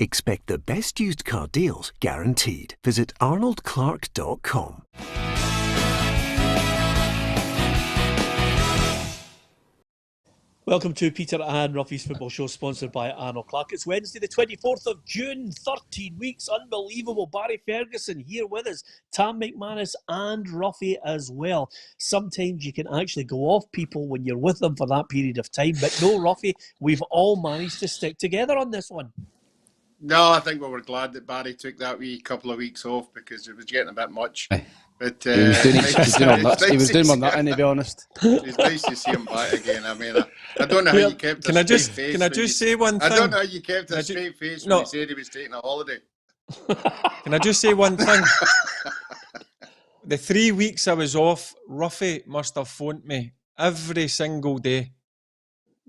Expect the best used car deals guaranteed. Visit arnoldclark.com. Welcome to Peter and Roughie's Football Show, sponsored by Arnold Clark. It's Wednesday the 24th of June, 13 weeks, unbelievable. Barry Ferguson here with us, Tam McManus and Roughie as well. Sometimes you can actually go off people when you're with them for that period of time, but no, Roughie, we've all managed to stick together on this one. No, I think we were glad that Barry took that wee couple of weeks off because it was getting a bit much. But he was doing my nutting, to be honest. It's nice to see him back again. I mean, I don't know how you kept a straight face. Can I just say one thing? I don't know how you kept a straight face when he said he was taking a holiday. Can I just say one thing? The 3 weeks I was off, Roughie must have phoned me every single day.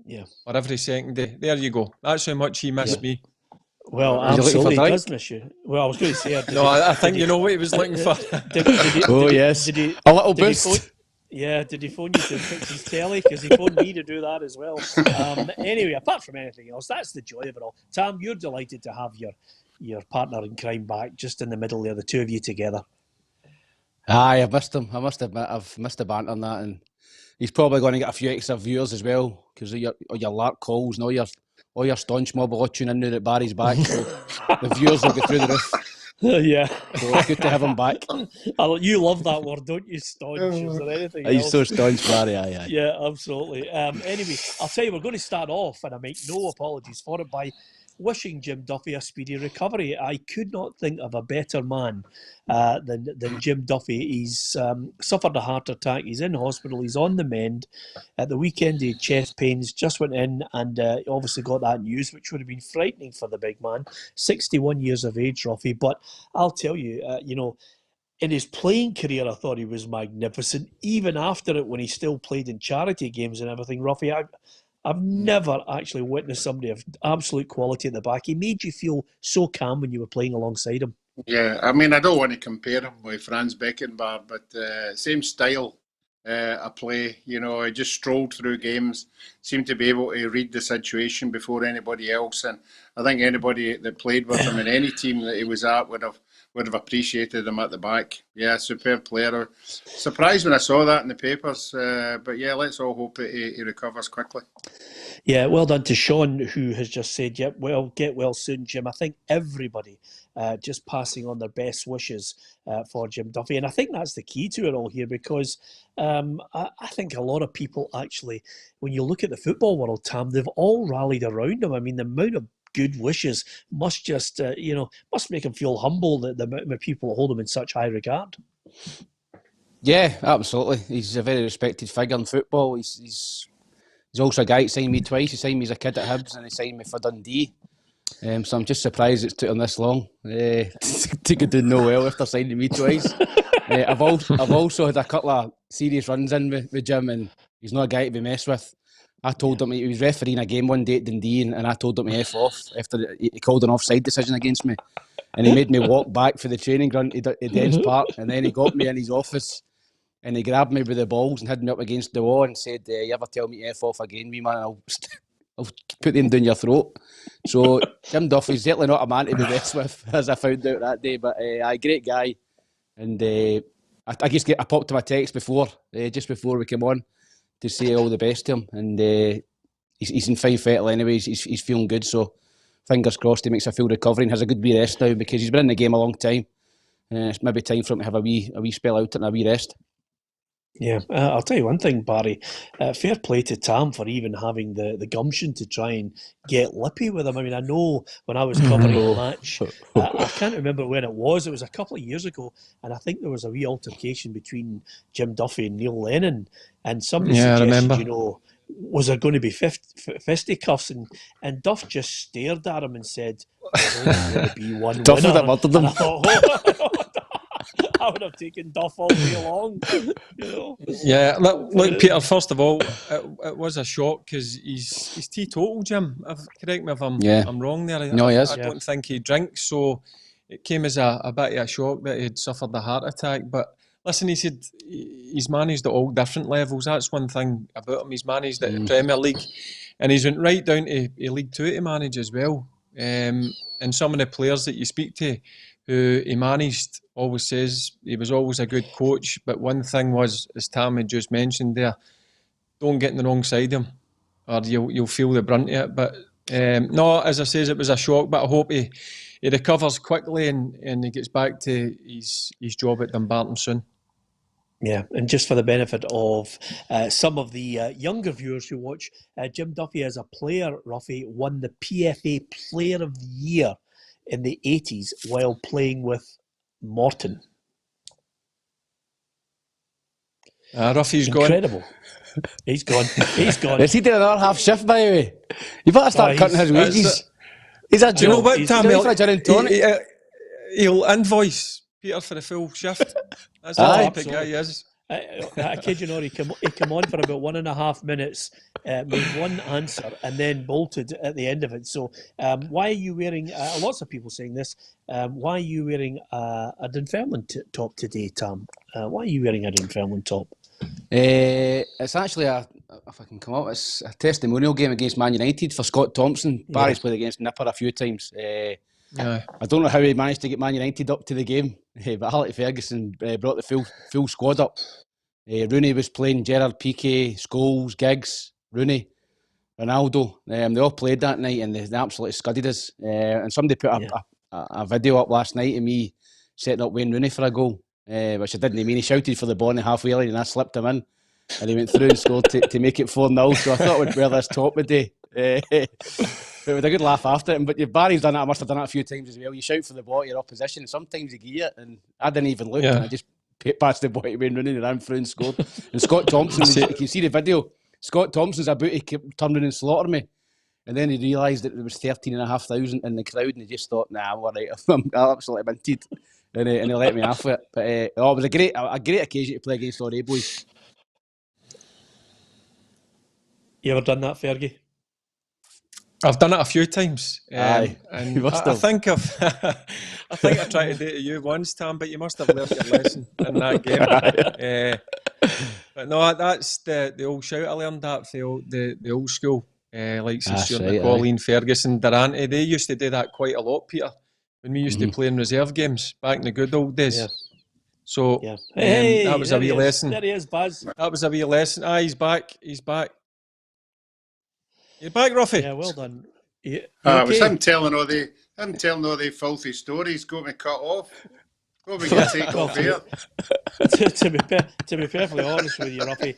Yeah. Or every second day. There you go. That's how much he missed me. Well, absolutely, he does miss you. Well, I was going to say... I think you know what he was looking for. Yes. A little boost. Did he phone you to fix his telly? Because he phoned me to do that as well. Anyway, apart from anything else, that's the joy of it all. Tam, you're delighted to have your partner in crime back just in the middle there, the two of you together. Aye, I've missed him. I must admit, I've missed the banter on that. And he's probably going to get a few extra viewers as well because of your lark calls and all your staunch mob will tune in now that Barry's back. So the viewers will go through the roof. Yeah. So it's good to have him back. You love that word, don't you, staunch? Is there anything else? He's so staunch, Barry, aye. Yeah, absolutely. Anyway, I'll tell you, we're going to start off, and I make no apologies for it, by wishing Jim Duffy a speedy recovery. I could not think of a better man than Jim Duffy. He's suffered a heart attack. He's in hospital. He's on the mend. At the weekend, he had chest pains, just went in and obviously got that news, which would have been frightening for the big man. 61 years of age, Roughie. But I'll tell you, in his playing career, I thought he was magnificent. Even after it, when he still played in charity games and everything, Roughie, I've never actually witnessed somebody of absolute quality at the back. He made you feel so calm when you were playing alongside him. Yeah, I mean, I don't want to compare him with Franz Beckenbauer, but same style of play. You know, he just strolled through games, seemed to be able to read the situation before anybody else. And I think anybody that played with him in any team that he was at would have appreciated him at the back. Yeah, superb player. Surprised when I saw that in the papers, but yeah, let's all hope that he recovers quickly. Yeah, well done to Sean, who has just said, "Yep, well, get well soon, Jim." I think everybody just passing on their best wishes for Jim Duffy, and I think that's the key to it all here, because I think a lot of people actually, when you look at the football world, Tam, they've all rallied around him. I mean, the amount of good wishes must just, must make him feel humble, that the amount of people hold him in such high regard. Yeah, absolutely. He's a very respected figure in football. He's also a guy that signed me twice. He signed me as a kid at Hibs and he signed me for Dundee. So I'm just surprised it's took him this long to go doing no well after signing me twice. I've also had a couple of serious runs in with Jim, and he's not a guy to be messed with. I told him, he was refereeing a game one day at Dundee, and I told him to F off after he called an offside decision against me. And he made me walk back for the training ground to Dens Park, and then he got me in his office and he grabbed me with the balls and had me up against the wall and said, "You ever tell me to F off again, wee man, I'll put them down your throat." So Jim Duffy's certainly not a man to be messed with, as I found out that day. But a great guy. And I guess I popped him a text before, just before we came on, to say all the best to him. And he's in fine fettle anyway. He's feeling good. So fingers crossed he makes a full recovery and has a good wee rest now, because he's been in the game a long time. It's maybe time for him to have a wee spell out and a wee rest. Yeah, I'll tell you one thing, Barry. Fair play to Tam for even having the gumption to try and get lippy with him. I mean, I know when I was covering the match, I can't remember when it was. It was a couple of years ago, and I think there was a wee altercation between Jim Duffy and Neil Lennon, and somebody suggested, was there going to be fisticuffs? And Duff just stared at him and said, "There's only going to be one Duff winner." would have murdered them. And I thought, I would have taken Duff all day long. Yeah, look, Peter, first of all, it was a shock because he's teetotal, Jim. Correct me if I'm wrong there. No, he is. I don't think he drinks, so it came as a bit of a shock that he had suffered a heart attack. But listen, he said he's managed at all different levels. That's one thing about him. He's managed at the Premier League, and he's went right down to League Two to manage as well. And some of the players that you speak to who he managed always says he was always a good coach. But one thing was, as Tam had just mentioned there, don't get in the wrong side of him or you'll feel the brunt of it. But no, as I says, it was a shock, but I hope he recovers quickly and he gets back to his job at Dumbarton soon. Yeah, and just for the benefit of some of the younger viewers who watch, Jim Duffy as a player, Roughie, won the PFA Player of the Year in the 80s while playing with Morton. Roughie's Incredible. gone. He's gone. He's gone. Is he doing another half shift, by the way? You better start cutting his wages. He's a joke. You know what, Tam? He'll invoice Peter for the full shift. That's the type of guy he is. I kid you not, he came on for about 1.5 minutes, made one answer, and then bolted at the end of it. So, why are you wearing? Lots of people saying this. Why are you wearing a Dunfermline top today, Tam? Why are you wearing a Dunfermline top? It's actually if I can come up, it's a testimonial game against Man United for Scott Thompson. Barry's played against Nipper a few times. I don't know how he managed to get Man United up to the game, but Barry Ferguson brought the full squad up. Rooney was playing, Gerrard, Piqué, Scholes, Giggs, Rooney, Ronaldo. They all played that night and they absolutely scudded us. And somebody put a video up last night of me setting up Wayne Rooney for a goal, which I didn't mean. He shouted for the ball in the halfway line and I slipped him in. And he went through and scored to make it 4-0. So I thought I would wear this top today. But with a good laugh after it. But Barry's done it. I must have done it a few times as well. You shout for the ball to your opposition. Sometimes you get it. And I didn't even look. And I just passed the ball to Wayne Rooney and ran through and scored. And Scott Thompson, you can see the video. Scott Thompson's about to turn around and slaughter me. And then he realised that there was 13,500 in the crowd. And he just thought, nah, I'm all right. I'm absolutely minted. And he let me off with it. But it was a great occasion to play against all the boys. You ever done that, Fergie? I've done it a few times. Aye, and I think I tried to do it to you once, Tam, but you must have learnt your lesson in that game. But no, that's the old shout. I learned that for the old school, like Stuart McCauley, Ferguson, Durante. They used to do that quite a lot, Peter, when we used to play in reserve games back in the good old days. Yeah. So that was a wee lesson. There he is, Buzz. That was a wee lesson. He's back. You're back, Roughie. Yeah, well done. It was him telling all the filthy stories. Got me cut off. Got me taken off here. To be perfectly honest with you, Roughie,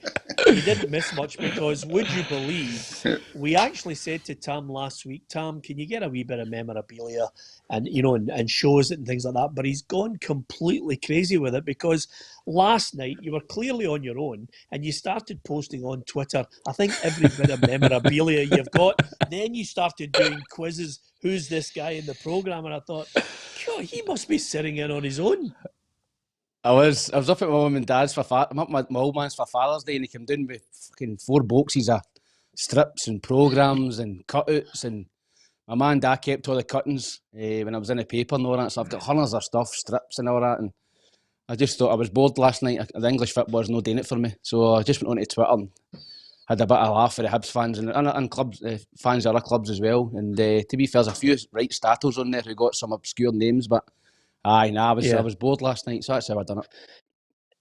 you didn't miss much because would you believe we actually said to Tam last week, Tam, can you get a wee bit of memorabilia and and shows it and things like that? But he's gone completely crazy with it because last night you were clearly on your own and you started posting on Twitter, I think every bit of memorabilia you've got. Then you started doing quizzes. Who's this guy in the programme? And I thought, God, he must be sitting in on his own. I was up at my mum and dad's I'm up my old man's for Father's Day and he came down with fucking 4 boxes of strips and programmes and cutouts and my man and dad kept all the cuttings when I was in the paper and all that, so I've got hundreds of stuff, strips and all that, and I just thought I was bored last night. The English football was no doing it for me, so I just went onto Twitter and had a bit of a laugh with the Hibs fans and clubs, fans of other clubs as well. And to be fair, there's a few right statos on there who got some obscure names, but I was bored last night, so that's how I done it.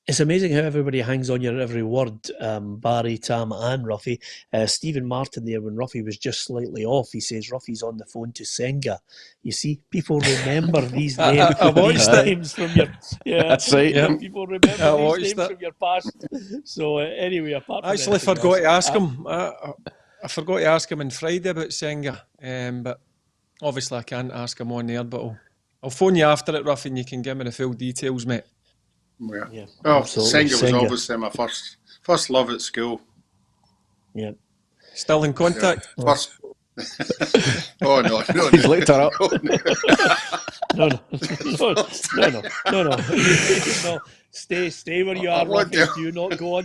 It's amazing how everybody hangs on your every word, Barry, Tam and Roughie. Stephen Martin there, when Roughie was just slightly off, he says Roughie's on the phone to Senga. You see, people remember these names from your... Yeah, that's right. Yeah. People remember these names from your past. So anyway, apart from... I actually forgot to ask him. I forgot to ask him on Friday about Senga, but obviously I can't ask him on there, but I'll phone you after it, Roughie, and you can give me the full details, mate. Yeah. Well, Senga was obviously my first love at school. Yeah. Still in contact? Yeah. First. Oh no! He's looked her up. No. stay where you I are, won't Roughie. Don't go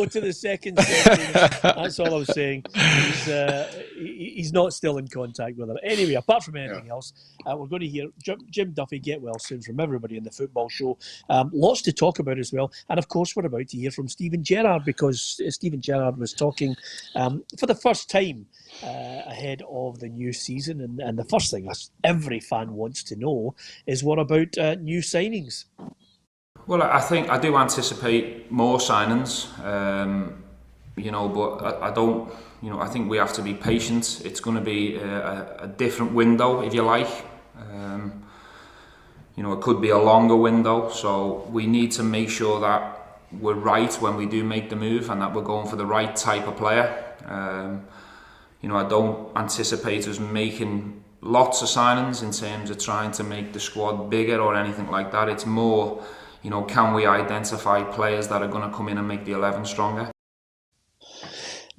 to the second sentence. That's all I'm saying. He's not still in contact with her. Anyway, apart from anything else, we're going to hear Jim Duffy get well soon from everybody in the football show. Lots to talk about as well. And of course, we're about to hear from Steven Gerrard, because Steven Gerrard was talking for the first time ahead of the new season. And the first thing every fan wants to know is, what about new signings? Well, I think I do anticipate more signings, but I don't, I think we have to be patient. It's going to be a different window, if you like. It could be a longer window, so we need to make sure that we're right when we do make the move and that we're going for the right type of player. I don't anticipate us making lots of signings in terms of trying to make the squad bigger or anything like that. It's more, can we identify players that are going to come in and make the 11 stronger?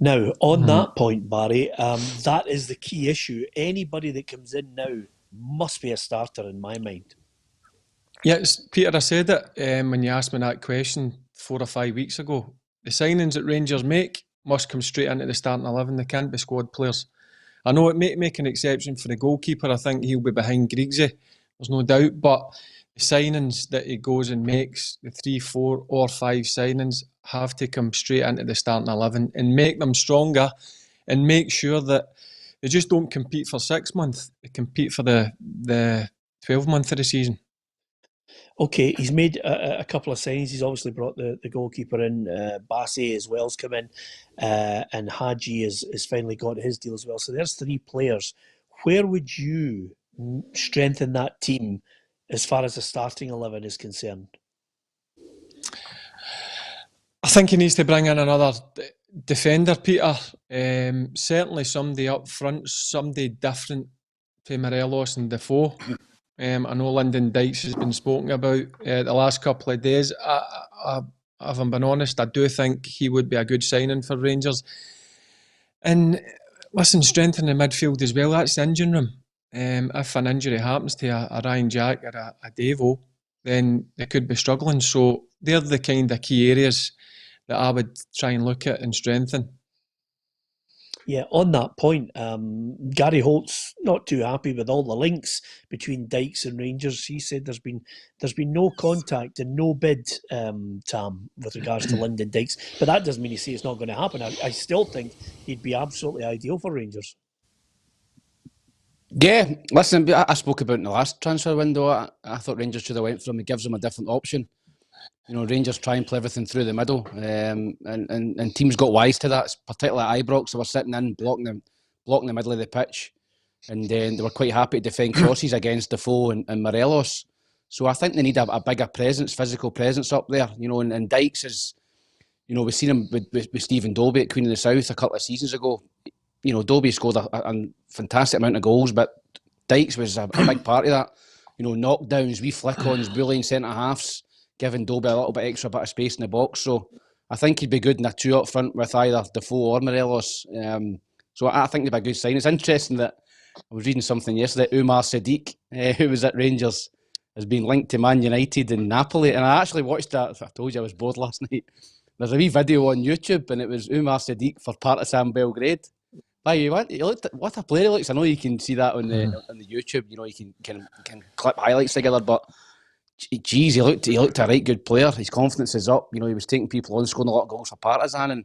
Now, on that point, Barry, that is the key issue. Anybody that comes in now must be a starter in my mind. Yes, Peter, I said it when you asked me that question 4 or 5 weeks ago. The signings that Rangers make must come straight into the starting 11. They can't be squad players. I know it may make an exception for the goalkeeper. I think he'll be behind Griggsy. There's no doubt. But the signings that he goes and makes, the 3, 4 or 5 signings, have to come straight into the starting 11 and make them stronger and make sure that they just don't compete for 6 months. They compete for the 12 month of the season. Okay, he's made a couple of signings. He's obviously brought the goalkeeper in. Bassey as well's come in, and Hadji has finally got his deal as well. So there's 3 players. Where would you strengthen that team as far as the starting 11 is concerned? I think he needs to bring in another defender, Peter. Certainly somebody up front, somebody different to Morelos and Defoe. I know Lyndon Dykes has been spoken about the last couple of days. If I'm being honest, I do think he would be a good signing for Rangers. And listen, strengthen the midfield as well. That's the engine room. If an injury happens to a Ryan Jack or a Devo, then they could be struggling. So they're the kind of key areas that I would try and look at and strengthen. Yeah, on that point, Gary Holt's not too happy with all the links between Dykes and Rangers. He said there's been no contact and no bid, Tam, with regards to Lyndon Dykes. But that doesn't mean he say it's not going to happen. I still think he'd be absolutely ideal for Rangers. Yeah, listen, I spoke about in the last transfer window. I thought Rangers should have went for him. It gives them a different option. Rangers try and play everything through the middle, and teams got wise to that. Particularly Ibrox, they were sitting in blocking the middle of the pitch, and then they were quite happy to defend crosses against Defoe and Morelos. So I think they need a bigger presence, physical presence up there. And Dykes is, we've seen him with Stephen Dobie at Queen of the South a couple of seasons ago. Dobie scored a fantastic amount of goals, but Dykes was a big part of that. Knockdowns, wee flick-ons, bullying centre-halves, giving Dobie a little bit extra bit of space in the box. So I think he'd be good in a 2 up front with either Defoe or Morelos. So I think he'd be a good sign. It's interesting that I was reading something yesterday. Umar Sadiq, who was at Rangers, has been linked to Man United and Napoli. And I actually watched that. I told you I was bored last night. There's a wee video on YouTube, and it was Umar Sadiq for Partizan Belgrade. What a player he looks. I know you can see that on the YouTube. You can clip highlights together, but geez, he looked a right good player. His confidence is up. He was taking people on, scoring a lot of goals for Partizan, and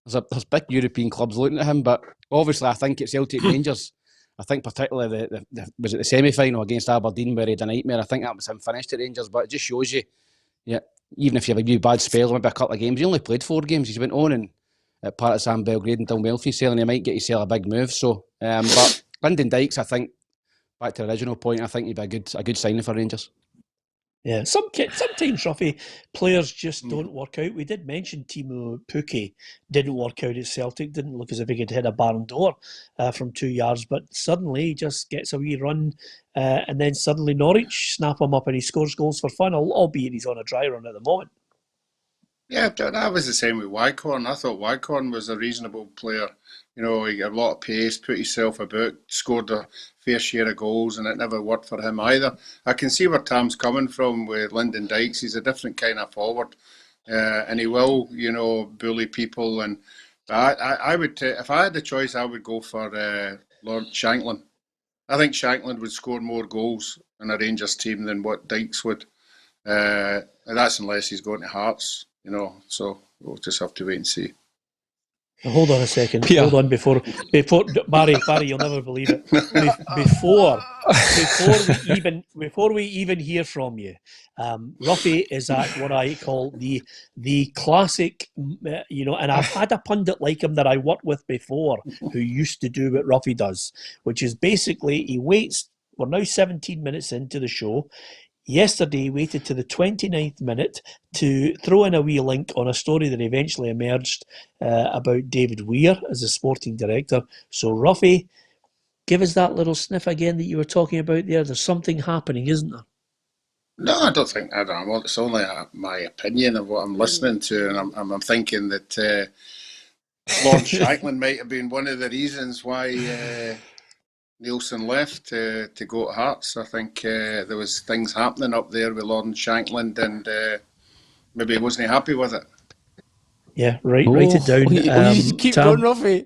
there's big European clubs looking at him. But obviously, I think it's Celtic Rangers. I think particularly was it the semi-final against Aberdeen where he had a nightmare. I think that was him finished at Rangers. But it just shows you, even if you have a bad spell, maybe a couple of games, he only played 4 games. He's went on and at Partizan Belgrade and done well for himself, and he might get himself a big move. So, but Lyndon Dykes, I think, back to the original point, I think he'd be a good signing for Rangers. Yeah, sometimes, Roughie, players just don't work out. We did mention Timo Pukki didn't work out at Celtic, didn't look as if he could hit a barn door from 2 yards, but suddenly he just gets a wee run, and then suddenly Norwich snap him up and he scores goals for fun, albeit he's on a dry run at the moment. Yeah, that was the same with Wycorn. I thought Wycorn was a reasonable player. You know, he had a lot of pace, put himself about, scored a fair share of goals, and it never worked for him either. I can see where Tam's coming from with Lyndon Dykes. He's a different kind of forward, and he will, you know, bully people. And I would, if I had the choice, I would go for Lord Shanklin. I think Shanklin would score more goals in a Rangers team than what Dykes would. And that's unless he's going to Hearts, you know. So we'll just have to wait and see. Hold on a second. Peter. Hold on before Barry, you'll never believe it. Before we even hear from you, Roughie is at what I call the classic, you know, and I've had a pundit like him that I worked with before who used to do what Roughie does, which is basically he waits. We're now 17 minutes into the show. Yesterday, he waited to the 29th minute to throw in a wee link on a story that eventually emerged about David Weir as a sporting director. So, Roughie, give us that little sniff again that you were talking about there. There's something happening, isn't there? No, I don't think. I don't know. It's only my opinion of what I'm listening to, and I'm thinking that Lord Shanklin might have been one of the reasons why Nielsen left to go to Hearts. I think there was things happening up there with Lord Shanklin, and maybe he wasn't happy with it. Yeah, write it down. You keep Tam, going, Roughie.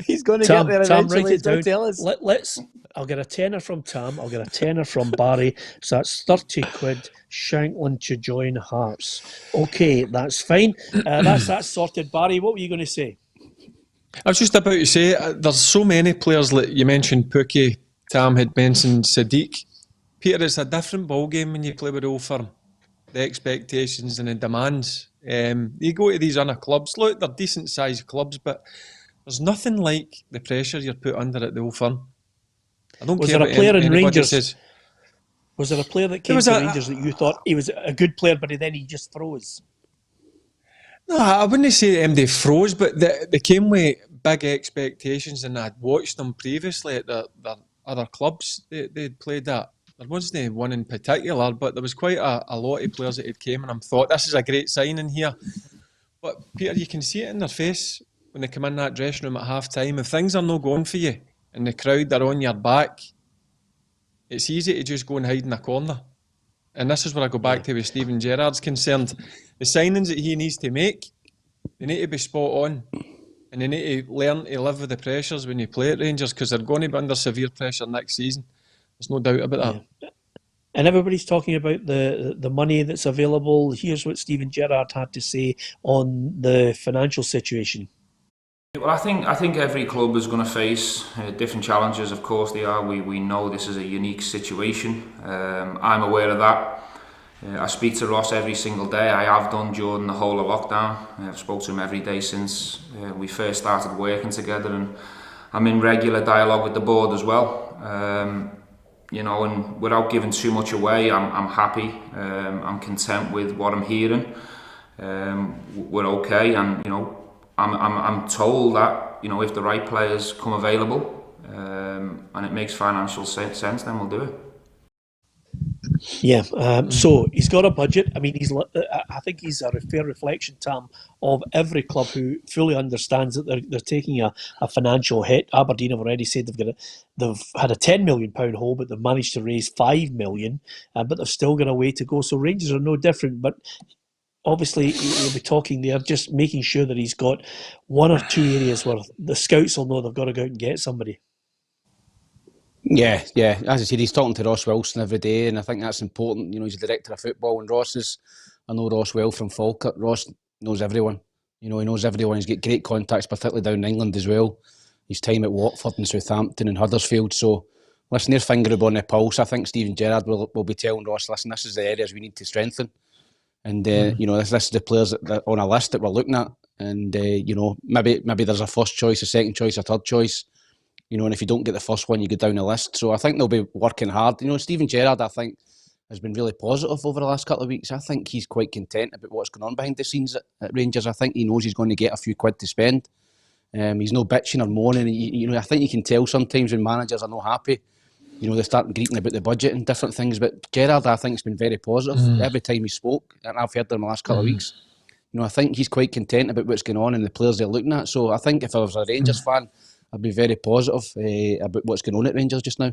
He's going to Tam, get there Tam, eventually. write it down. Tell us. Let's. I'll get a tenner from Tam. I'll get a tenner from Barry. So that's 30 quid. Shanklin to join Hearts. Okay, that's fine. That's sorted. Barry, what were you going to say? I was just about to say, there's so many players, like you mentioned Pookie, Tam had mentioned Sadiq. Peter, it's a different ballgame when you play with Old Firm. The expectations and the demands. You go to these other clubs, look, they're decent sized clubs, but there's nothing like the pressure you're put under at the Old Firm. I don't Was care there a what player in anybody Rangers? says. Was there a player that came to Rangers that you thought he was a good player, but then he just froze? No, I wouldn't say they froze, but they came with big expectations, and I'd watched them previously at their other clubs they'd played at. There wasn't one in particular, but there was quite a lot of players that had came, and I thought, this is a great signing here. But Peter, you can see it in their face when they come in that dressing room at half-time. If things are not going for you and the crowd are on your back, it's easy to just go and hide in a corner. And this is where I go back to with Steven Gerrard's concerned. The signings that he needs to make, they need to be spot on. And they need to learn to live with the pressures when you play at Rangers, because they're going to be under severe pressure next season. There's no doubt about that. Yeah. And everybody's talking about the money that's available. Here's what Steven Gerrard had to say on the financial situation. Well, I think every club is going to face different challenges. Of course they are. We know this is a unique situation. I'm aware of that. I speak to Ross every single day. I have done during the whole of lockdown. I've spoken to him every day since we first started working together, and I'm in regular dialogue with the board as well. You know, and without giving too much away, I'm happy. I'm content with what I'm hearing. We're okay, and you know, I'm told that, you know, if the right players come available and it makes financial sense, then we'll do it. Yeah, so he's got a budget. I mean, I think he's a fair reflection, Tam, of every club who fully understands that they're taking a financial hit. Aberdeen have already said they've had a £10 million hole, but they've managed to raise £5 million, but they've still got a way to go. So Rangers are no different, but obviously he'll be talking there, just making sure that he's got one or two areas where the scouts will know they've got to go out and get somebody. Yeah. As I said, he's talking to Ross Wilson every day, and I think that's important. You know, he's the director of football, and I know Ross well from Falkirk. Ross knows everyone. You know, he knows everyone. He's got great contacts, particularly down in England as well. His time at Watford and Southampton and Huddersfield. So, listen, their finger on the pulse. I think Steven Gerrard will be telling Ross, listen, this is the areas we need to strengthen. And, you know, this is the players that on a list that we're looking at. And, you know, maybe there's a first choice, a second choice, a third choice. You know, and if you don't get the first one, you go down the list. So I think they'll be working hard. You know, Steven Gerrard, I think, has been really positive over the last couple of weeks. I think he's quite content about what's going on behind the scenes at Rangers. I think he knows he's going to get a few quid to spend. He's no bitching or moaning. You know, I think you can tell sometimes when managers are not happy, you know, they start greeting about the budget and different things. But Gerrard, I think, has been very positive every time he spoke, and I've heard him the last couple of weeks. You know, I think he's quite content about what's going on and the players they're looking at. So I think if I was a Rangers fan, I'd be very positive about what's going on at Rangers just now.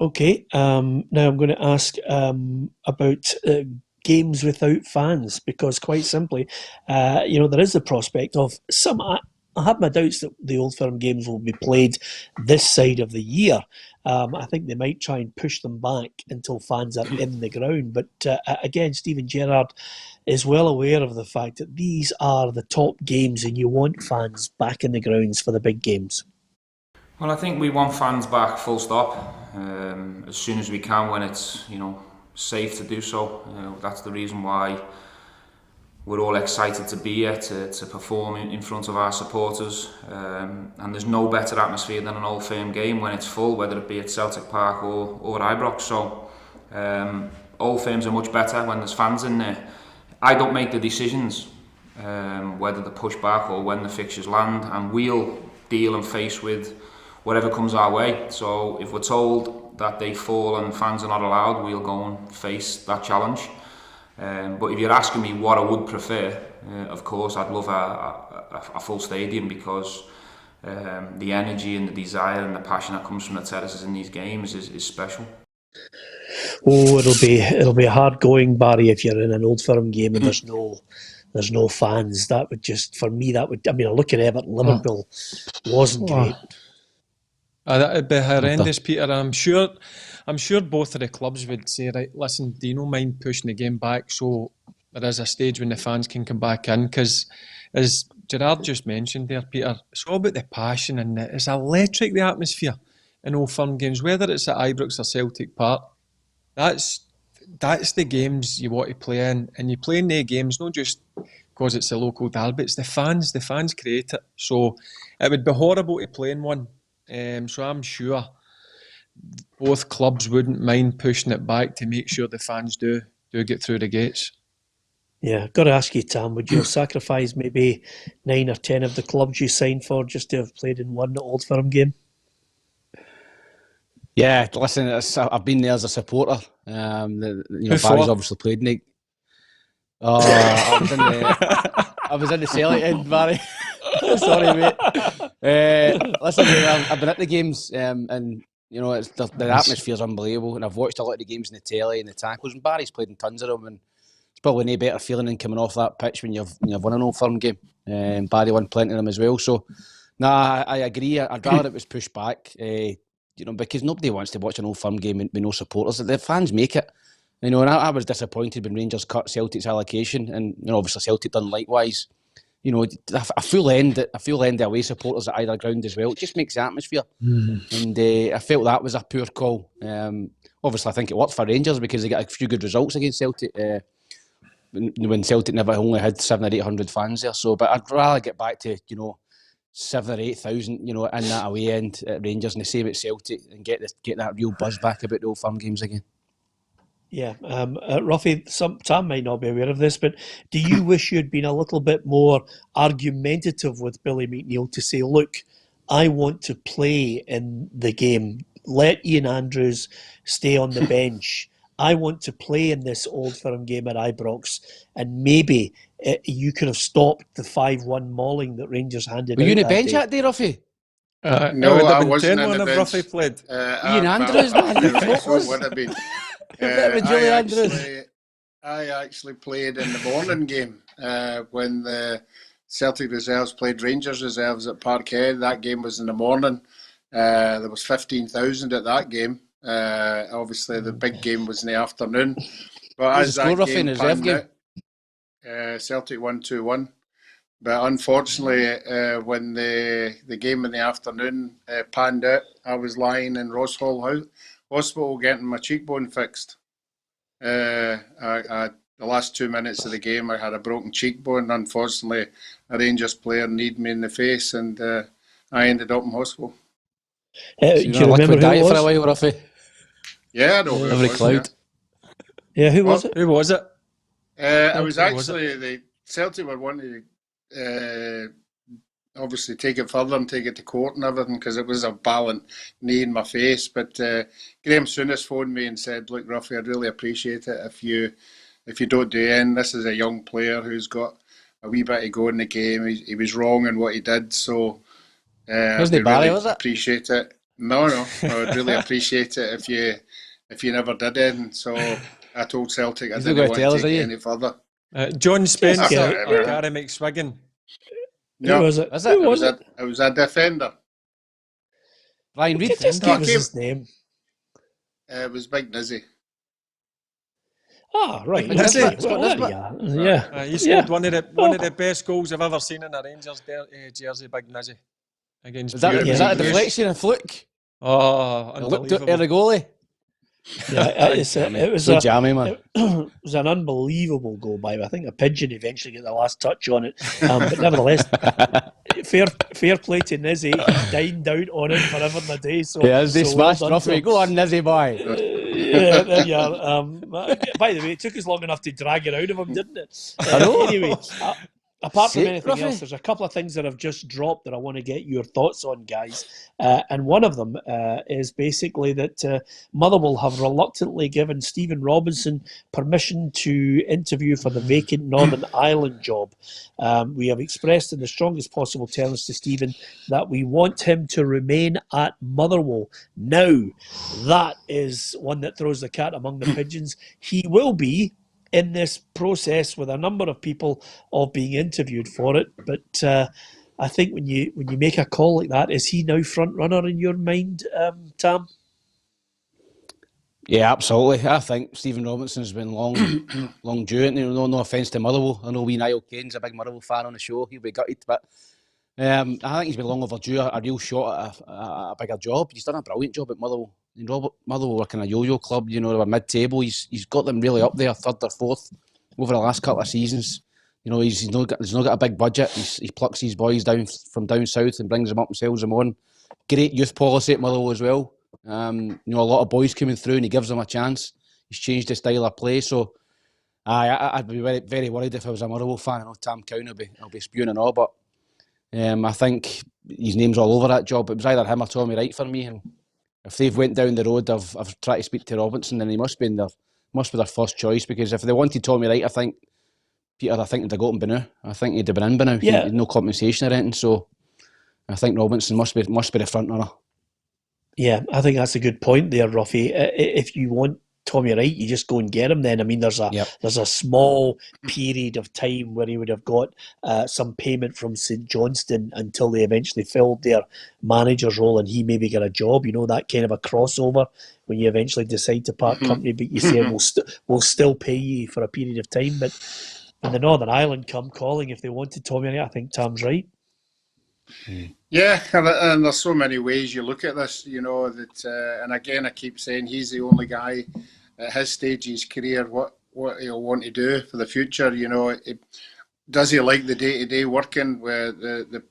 Okay, now I'm going to ask about games without fans, because quite simply, there is the prospect of some. I have my doubts that the Old Firm games will be played this side of the year. I think they might try and push them back until fans are in the ground. But again, Stephen Gerrard is well aware of the fact that these are the top games and you want fans back in the grounds for the big games. Well, I think we want fans back, full stop, as soon as we can when it's safe to do so. That's the reason why we're all excited to be here to perform in front of our supporters. And there's no better atmosphere than an Old Firm game when it's full, whether it be at Celtic Park or Ibrox. So Old Firms are much better when there's fans in there. I don't make the decisions whether to push back or when the fixtures land, and we'll deal and face with whatever comes our way. So if we're told that they fall and fans are not allowed, we'll go and face that challenge. But if you're asking me what I would prefer, of course I'd love a full stadium, because the energy and the desire and the passion that comes from the terraces in these games is special. Oh, it'll be hard going, Barry, if you're in an Old Firm game and there's no fans. That would just, for me, I look at Everton, Liverpool wasn't great. That would be horrendous, Peter. I'm sure both of the clubs would say, right, listen, do you not mind pushing the game back so there is a stage when the fans can come back in? Because as Gerrard just mentioned there, Peter, it's all about the passion, and it's electric, the atmosphere in Old Firm games, whether it's at Ibrox or Celtic Park. That's the games you want to play in, and you play in the games not just because it's a local derby, it's the fans create it. So it would be horrible to play in one. So I'm sure both clubs wouldn't mind pushing it back to make sure the fans do get through the gates. Yeah, got to ask you, Tam, would you have sacrificed maybe 9 or 10 of the clubs you signed for just to have played in one Old Firm game? Yeah, listen, I've been there as a supporter. Barry's obviously played in it. I was in the Celtic end, Barry. Sorry, mate. Listen, I've been at the games, and it's the atmosphere's unbelievable. And I've watched a lot of the games in the telly and the tackles. And Barry's played in tons of them, and it's probably no better feeling than coming off that pitch when you've won an Old Firm game. Barry won plenty of them as well. So, I agree. I'd rather it was pushed back. Because nobody wants to watch an Old Firm game with no supporters. The fans make it. And I was disappointed when Rangers cut Celtic's allocation, and obviously Celtic done likewise. A full end of away supporters at either ground as well. It just makes the atmosphere. And I felt that was a poor call. Obviously, I think it worked for Rangers because they got a few good results against Celtic when Celtic never only had 700 or 800 fans there. So, but I'd rather get back to 7,000 or 8,000 in that away end at Rangers and the same at Celtic, and get that real buzz back about the Old Firm games again. Yeah, Roughie, Tam might not be aware of this, but do you wish you'd been a little bit more argumentative with Billy McNeill to say, look, I want to play in the game. Let Ian Andrews stay on the bench. I want to play in this Old Firm game at Ibrox, and maybe you could have stopped the 5-1 mauling that Rangers handed out. Were you on the bench that day, Roughie? No, I wasn't on the bench. Roughie played. Ian Andrews, man, you would have been. I actually played in the morning game when the Celtic reserves played Rangers reserves at Parkhead. That game was in the morning. There was 15,000 at that game. Obviously, the big game was in the afternoon. But as that game panned out, Celtic won 2-1. But unfortunately, when the game in the afternoon panned out, I was lying in Rosshall Hospital getting my cheekbone fixed. The last 2 minutes of the game, I had a broken cheekbone. Unfortunately, a Rangers player kneed me in the face, and I ended up in hospital. Do you remember who it was? For a while, Roughie? Yeah, I know who it was. Yeah, who was it? Who was it? It was actually the Celtic were wanting to obviously take it further and take it to court and everything, because it was a violent knee in my face. But Graham Souness phoned me and said, look, Roughie, I'd really appreciate it if you don't do it. This is a young player who's got a wee bit ago in the game. He was wrong in what he did, so Wasn't it Barry, really was it? appreciate it. No, I would really appreciate it if you never did anything. So I told Celtic I He's not didn't gonna want tell to us, take are it you? any further. John Spencer Just or get it. Gary McSwiggan? Who No, was it? Was it? Who was it? it was a defender. Ryan Reid. Just No, give us his name. It was Big Nizzy. Ah, right. Nisbet, Okay. Scott Well, there Nisbet. you are. Yeah. He scored one of the best goals I've ever seen in a Rangers jersey, Big Nizzy, against Was that Pure. was that a Yeah. deflection, a fluke? Oh, It looked unbelievable. at the goalie. Yeah, it was So jammy, man. it was an unbelievable goal by him. I think a pigeon eventually got the last touch on it, but nevertheless, fair play to Nizzy. He dined out on it forever and a day. So Yeah, as they so well smashed done to Roughie. him. Go on, Nizzy boy. Yeah, there you are. By the way, it took us long enough to drag it out of him, didn't it? I know. Anyway, apart from Sick, anything Roughie. else, there's a couple of things that have just dropped that I want to get your thoughts on, guys. And one of them is basically that Motherwell have reluctantly given Stephen Robinson permission to interview for the vacant Northern Ireland job. We have expressed in the strongest possible terms to Stephen that we want him to remain at Motherwell. Now, that is one that throws the cat among the pigeons. He will be in this process with a number of people of being interviewed for it, but I think when you make a call like that, is he now front runner in your mind, Tam? Yeah, absolutely. I think Stephen Robinson's been long due. And no offence to Motherwell. I know we Niall Kane's a big Motherwell fan on the show. He'll be gutted, but I think he's been long overdue a real shot at a bigger job. He's done a brilliant job at Motherwell. Motherwell were kind of yo-yo club. They were mid-table. He's got them really up there, third or fourth over the last couple of seasons. He's not got a big budget. He plucks these boys down from down south and brings them up and sells them on. Great youth policy at Motherwell as well. A lot of boys coming through and he gives them a chance. He's changed his style of play. So I'd be very, very worried if I was a Motherwell fan. I know Tam Cowan will be spewing and all, but I think his name's all over that job. It was either him or Tommy Wright for me. And if they've went down the road of trying to speak to Robinson, then he must be their first choice, because if they wanted Tommy Wright, I think they'd have got him by now. I think he'd have been in by now. Yeah. He had no compensation or anything. So I think Robinson must be the front runner. Yeah, I think that's a good point there, Roughie. If you want Tommy Wright, you just go and get him then. I mean, there's a small period of time where he would have got some payment from St Johnstone until they eventually filled their manager's role and he maybe got a job. That kind of a crossover when you eventually decide to part company, but you say we'll still pay you for a period of time. But when the Northern Ireland come calling, if they wanted Tommy Wright, I think Tam's right. Yeah, and there's so many ways you look at this, that, and again, I keep saying he's the only guy at his stage of his career, what he'll want to do for the future. Does he like the day-to-day working with the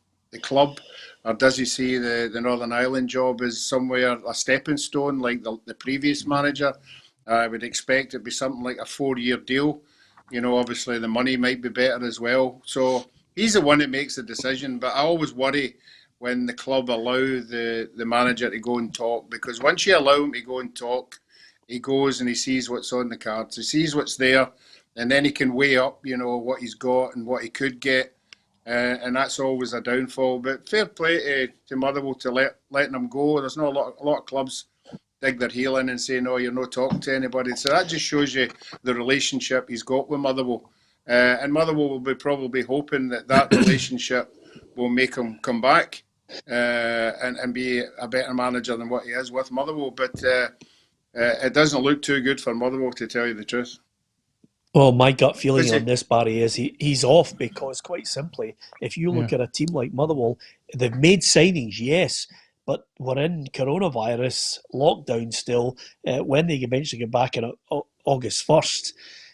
club, or does he see the Northern Ireland job as somewhere a stepping stone like the previous manager? I would expect it'd be something like a 4-year deal. Obviously the money might be better as well. So he's the one that makes the decision, but I always worry when the club allow the manager to go and talk, because once you allow him to go and talk, he goes and he sees what's on the cards. He sees what's there, and then he can weigh up, what he's got and what he could get, and that's always a downfall. But fair play to Motherwell to letting him go. There's not a lot of clubs dig their heel in and say, no, you're not talking to anybody. So that just shows you the relationship he's got with Motherwell. And Motherwell will be probably hoping that relationship will make him come back and be a better manager than what he is with Motherwell. But it doesn't look too good for Motherwell, to tell you the truth. Well, my gut feeling on this, Barry, is he's off because, quite simply, if you look at a team like Motherwell, they've made signings, yes, but we're in coronavirus lockdown still. When they eventually get back on August 1st,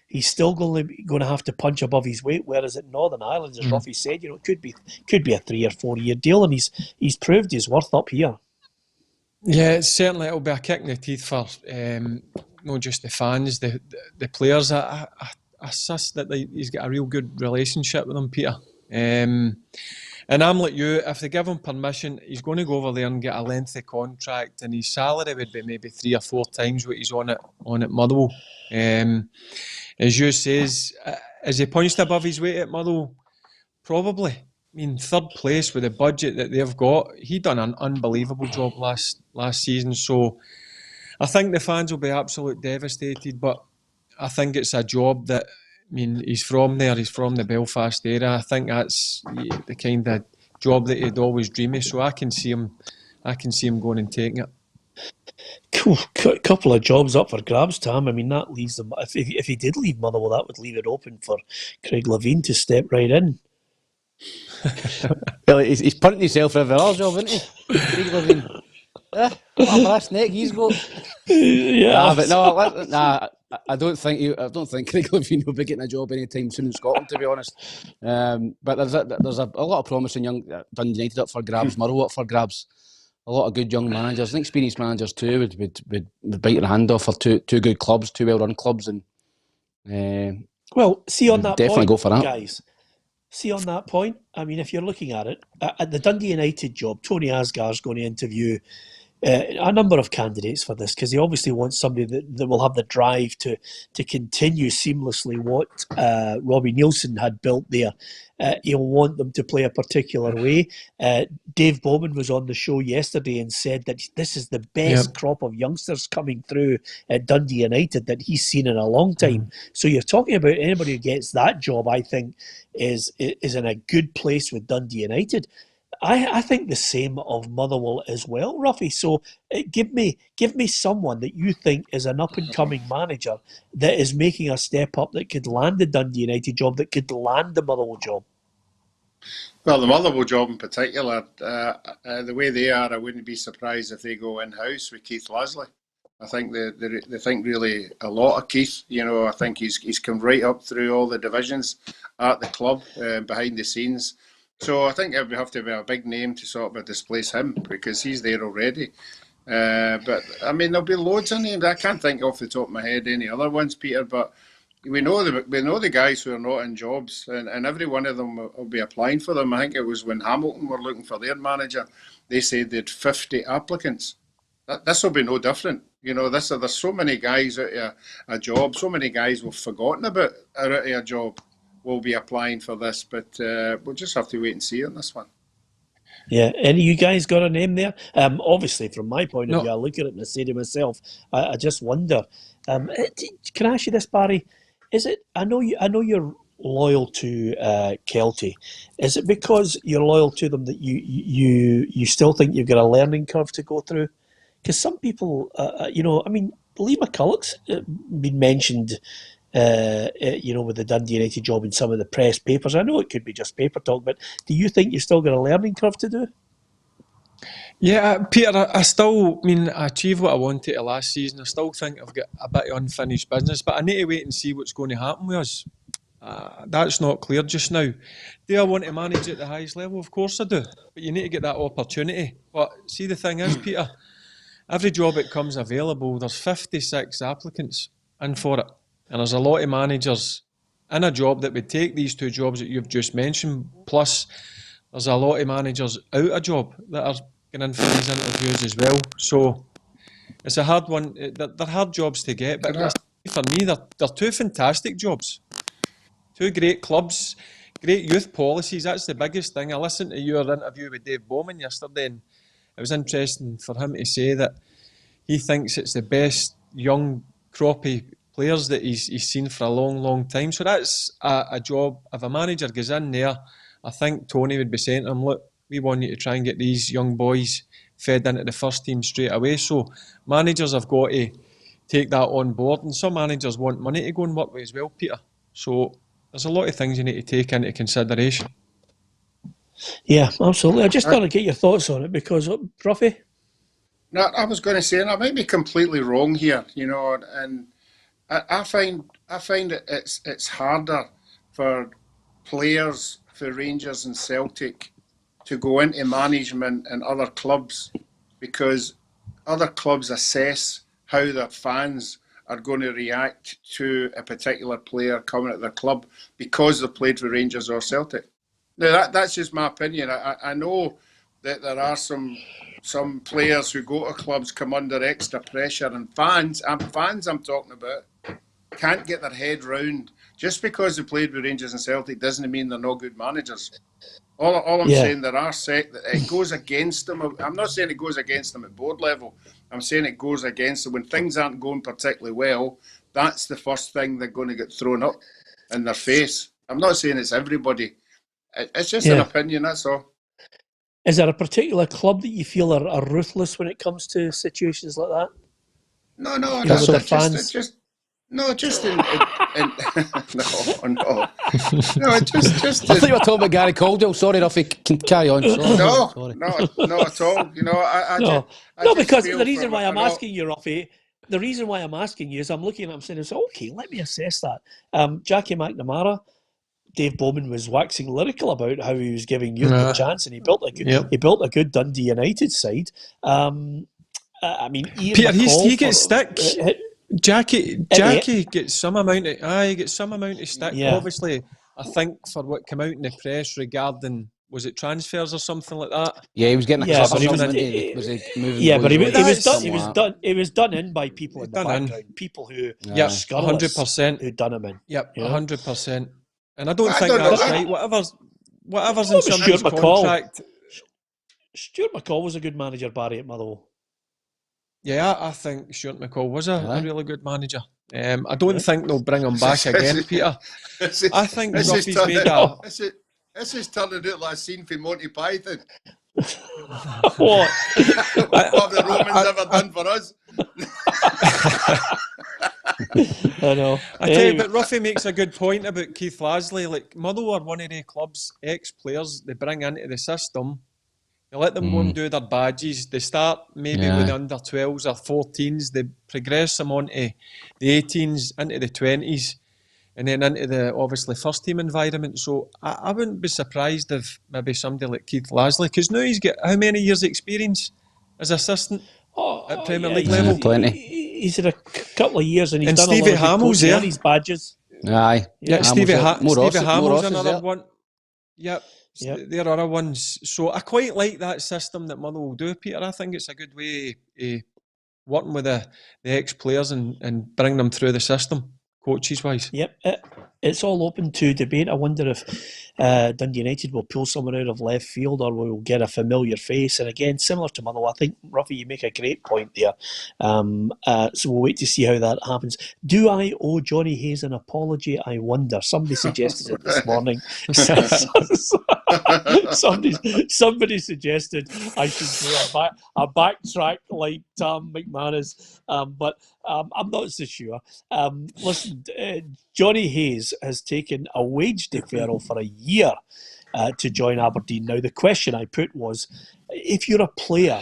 he's still going to have to punch above his weight. Whereas at Northern Ireland, as Roughie said, it could be a 3 or 4 year deal, and he's proved his worth up here. Yeah, certainly it'll be a kick in the teeth for not just the fans, the players. I assist that he's got a real good relationship with them, Peter. And I'm like you, if they give him permission, he's going to go over there and get a lengthy contract, and his salary would be maybe 3 or 4 times what he's on at Motherwell. As you says, has he punched above his weight at Motherwell? probably. I mean, third place with the budget that they've got. He done an unbelievable job last season. So I think the fans will be absolutely devastated. But I think it's a job that, I mean, he's from there. He's from the Belfast area. I think that's the kind of job that he'd always dream of. So I can see him going and taking it. Cool. Couple of jobs up for grabs, Tam. I mean, that leaves them. If he did leave Motherwell, that would leave it open for Craig Levein to step right in. Well, he's punting himself for every other job, isn't he? Craig Levein. What a brass neck he's got. Yeah, but no, I don't think Craig Levein will be getting a job anytime soon in Scotland, to be honest. But there's a lot of promising young Dundee United up for grabs, Motherwell up for grabs. A lot of good young managers and experienced managers too would bite their hand off for two good clubs, two well-run clubs, and well, see on that definitely point, go for that, guys. See on that point. I mean, if you're looking at it, at the Dundee United job, Tony Asgar's going to interview a number of candidates for this because he obviously wants somebody that will have the drive to continue seamlessly what Robbie Nielsen had built there. He'll want them to play a particular way. Dave Bowman was on the show yesterday and said that this is the best crop of youngsters coming through at Dundee United that he's seen in a long time. So you're talking about anybody who gets that job, I think, is in a good place with Dundee United. I think the same of Motherwell as well, Roughie. So give me someone that you think is an up-and-coming manager that is making a step up that could land the Dundee United job, that could land the Motherwell job. Well, the Motherwell job in particular, the way they are, I wouldn't be surprised if they go in-house with Keith Lasley. I think they think really a lot of Keith. You know, I think he's come right up through all the divisions at the club, behind the scenes. So I think it would have to be a big name to sort of displace him because he's there already. But I mean, there'll be loads of names. I can't think off the top of my head any other ones, Peter. But we know the guys who are not in jobs, and every one of them will be applying for them. I think it was when Hamilton were looking for their manager, they said they had 50 applicants. This will be no different. You know, there's so many guys out of a job. So many guys we've forgotten about are out of a job. Will be applying for this, but we'll just have to wait and see on this one. Yeah, any of you guys got a name there? Obviously, from my point of view, I look at it and I say to myself, I just wonder. Can I ask you this, Barry? Is it? I know you're loyal to Kelty. Is it because you're loyal to them that you still think you've got a learning curve to go through? Because some people, I mean, Lee McCulloch's been mentioned. With the Dundee United job in some of the press papers. I know it could be just paper talk, but do you think you've still got a learning curve to do? Yeah, Peter, I achieved what I wanted last season. I still think I've got a bit of unfinished business, but I need to wait and see what's going to happen with us. That's not clear just now. Do I want to manage at the highest level? Of course I do, but you need to get that opportunity. But see, the thing is, Peter, every job that comes available, there's 56 applicants in for it. And there's a lot of managers in a job that would take these two jobs that you've just mentioned. Plus, there's a lot of managers out of job that are going in for these interviews as well. So it's a hard one. They're hard jobs to get. But for me, they're two fantastic jobs. Two great clubs, great youth policies. That's the biggest thing. I listened to your interview with Dave Bowman yesterday, and it was interesting for him to say that he thinks it's the best young croppy players that he's seen for a long, long time. So that's a job. If a manager goes in there, I think Tony would be saying to him, look, we want you to try and get these young boys fed into the first team straight away. So managers have got to take that on board. And some managers want money to go and work with as well, Peter. So there's a lot of things you need to take into consideration. Yeah, absolutely. I just thought I'd get your thoughts on it because, Roughie? No, I was going to say, and I might be completely wrong here, and I find that it's harder for players for Rangers and Celtic to go into management in other clubs because other clubs assess how their fans are going to react to a particular player coming at their club because they played for Rangers or Celtic. Now that's just my opinion. I know that there are some players who go to clubs come under extra pressure, and fans I'm talking about, can't get their head round. Just because they played with Rangers and Celtic doesn't mean they're not good managers. All I'm saying, there are it goes against them. I'm not saying it goes against them at board level. I'm saying it goes against them when things aren't going particularly well. That's the first thing they're going to get thrown up in their face. I'm not saying it's everybody. It's just an opinion, that's all. Is there a particular club that you feel are ruthless when it comes to situations like that? No, just in no, just. I think we're talking about Gary Caldwell. Sorry, Roughie, can carry on. Sorry. Not at all. You know, because the reason why I'm asking you, Roughie, the reason why I'm asking you is I'm looking at him saying, okay, let me assess that. Jackie McNamara, Dave Bowman was waxing lyrical about how he was giving youth a chance, and he built a good Dundee United side. I mean, Ian Peter, McCall he gets stick. Jackie gets some amount of stick. Yeah. Obviously, I think for what came out in the press regarding, was it transfers or something like that? Yeah, he was getting a but he was done in by people in the background, people who 100% who done him in. Yep, 100%. And I don't think that's right. Whatever's in somebody's contract. Stuart McCall was a good manager, Barry, at Motherwell. Yeah, I think Stuart McCall was a really good manager. I don't think they'll bring him back again, Peter. I think Duffy's made a... This is turning out like a scene from Monty Python. What? What have the Romans ever done for us? I know. I tell you, but Roughie makes a good point about Keith Lasley. Like, Motherwell are one of the club's ex-players they bring into the system. They let them go and do their badges. They start maybe with the under-12s or 14s. They progress them on to the 18s, into the 20s, and then into the, obviously, first-team environment. So I wouldn't be surprised if maybe somebody like Keith Lasley, because now he's got how many years' experience as assistant at Premier League level? Plenty. He's had a couple of years, and he's done Stevie a lot of Hamill's good there. on his badges. Aye. Yeah, Stevie Hamill's another there. one. Yep. There are other ones. So I quite like that system that Motherwell will do, Peter. I think it's a good way of working with the ex-players and bring them through the system, coaches-wise. Yep. It's all open to debate. I wonder if Dundee United will pull someone out of left field or we'll get a familiar face. And again, similar to Motherwell, I think, Roughie, you make a great point there. So we'll wait to see how that happens. Do I owe Johnny Hayes an apology? I wonder. Somebody suggested it this morning. Somebody suggested I should do a backtrack like Tam McManus, but I'm not so sure. Listen, Johnny Hayes has taken a wage deferral for a year to join Aberdeen. Now, the question I put was, if you're a player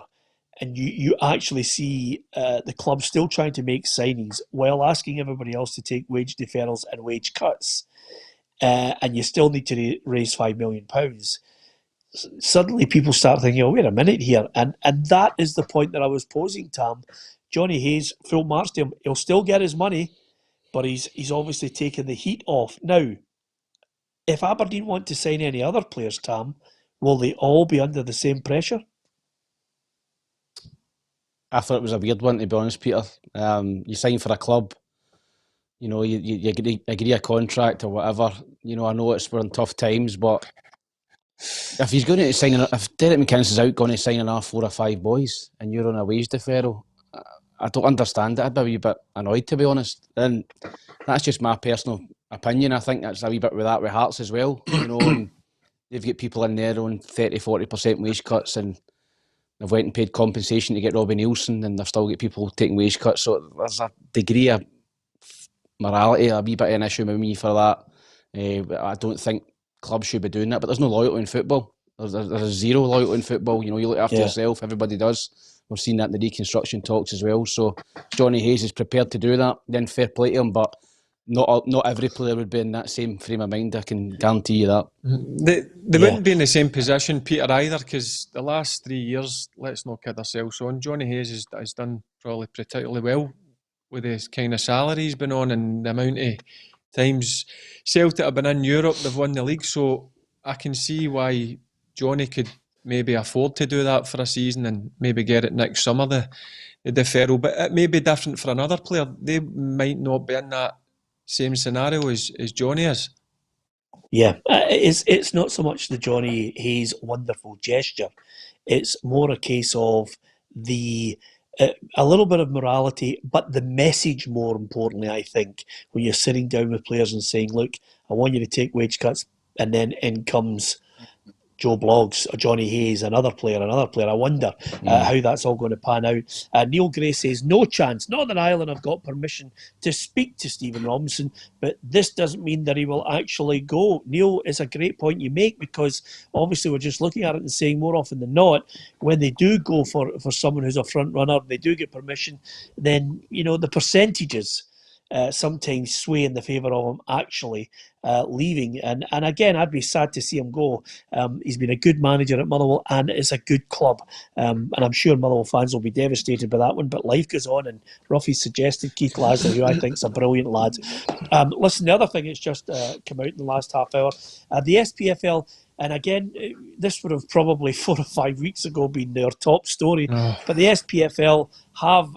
and you actually see the club still trying to make signings while asking everybody else to take wage deferrals and wage cuts, and you still need to raise £5 million, suddenly people start thinking, oh, wait a minute here. And that is the point that I was posing, Tam. Johnny Hayes, full marks to him. He'll still get his money, but he's obviously taken the heat off. Now, if Aberdeen want to sign any other players, Tam, will they all be under the same pressure? I thought it was a weird one, to be honest, Peter. You sign for a club, you know, you agree a contract or whatever. You know, I know we're in tough times, but if he's going to sign, if Derek McInnes is out going to sign another 4 or 5 boys and you're on a wage deferral, I don't understand it. I'd be a wee bit annoyed, to be honest. And that's just my personal opinion. I think that's a wee bit with that with Hearts as well. You know, and they've got people in there on 30-40% wage cuts, and they've went and paid compensation to get Robbie Nielsen, and they've still got people taking wage cuts. So there's a degree of morality, a wee bit of an issue with me for that. I don't think clubs should be doing that, but there's no loyalty in football. There's zero loyalty in football. You know, you look after yourself, everybody does. We've seen that in the reconstruction talks as well. So Johnny Hayes is prepared to do that. Then fair play to him, but not every player would be in that same frame of mind. I can guarantee you that. They wouldn't be in the same position, Peter, either, because the last 3 years, let's not kid ourselves on, Johnny Hayes has done probably particularly well with the kind of salary he's been on and the amount of times Celtic have been in Europe, they've won the league. So I can see why Johnny could maybe afford to do that for a season and maybe get it next summer, the deferral. But it may be different for another player. They might not be in that same scenario as Johnny is. Yeah, it's not so much the Johnny Hayes wonderful gesture. It's more a case of the a little bit of morality, but the message more importantly, I think, when you're sitting down with players and saying, look, I want you to take wage cuts, and then in comes Joe Bloggs, or Johnny Hayes, another player. I wonder how that's all going to pan out. Neil Gray says, no chance. Northern Ireland have got permission to speak to Stephen Robinson, but this doesn't mean that he will actually go. Neil, it's a great point you make, because obviously we're just looking at it and saying more often than not, when they do go for someone who's a front runner, they do get permission, then, you know, the percentages sometimes sway in the favour of him actually leaving. And again, I'd be sad to see him go. He's been a good manager at Motherwell, and it's a good club. And I'm sure Motherwell fans will be devastated by that one, but life goes on, and Roughie suggested Keith Lasner, who I think is a brilliant lad. Listen, the other thing that's just come out in the last half hour, the SPFL, and again, this would have probably 4 or 5 weeks ago been their top story, but the SPFL have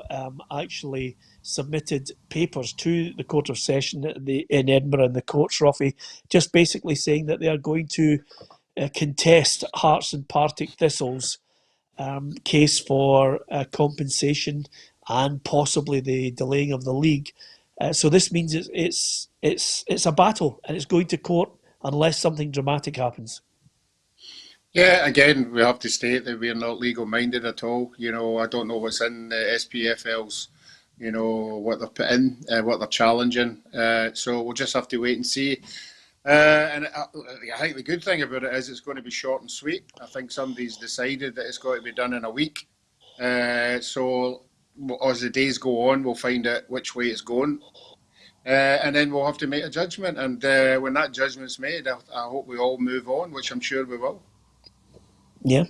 actually submitted papers to the Court of Session in Edinburgh and the courts, Roughie, just basically saying that they are going to contest Hearts and Partick Thistle's case for compensation and possibly the delaying of the league. So this means it's a battle, and it's going to court unless something dramatic happens. Yeah, again, we have to state that we're not legal-minded at all. You know, I don't know what's in the SPFL's, you know, what they're put in, what they're challenging. So we'll just have to wait and see. And I think the good thing about it is it's going to be short and sweet. I think somebody's decided that it's got to be done in a week. So as the days go on, we'll find out which way it's going. And then we'll have to make a judgment. And when that judgment's made, I hope we all move on, which I'm sure we will. Yeah,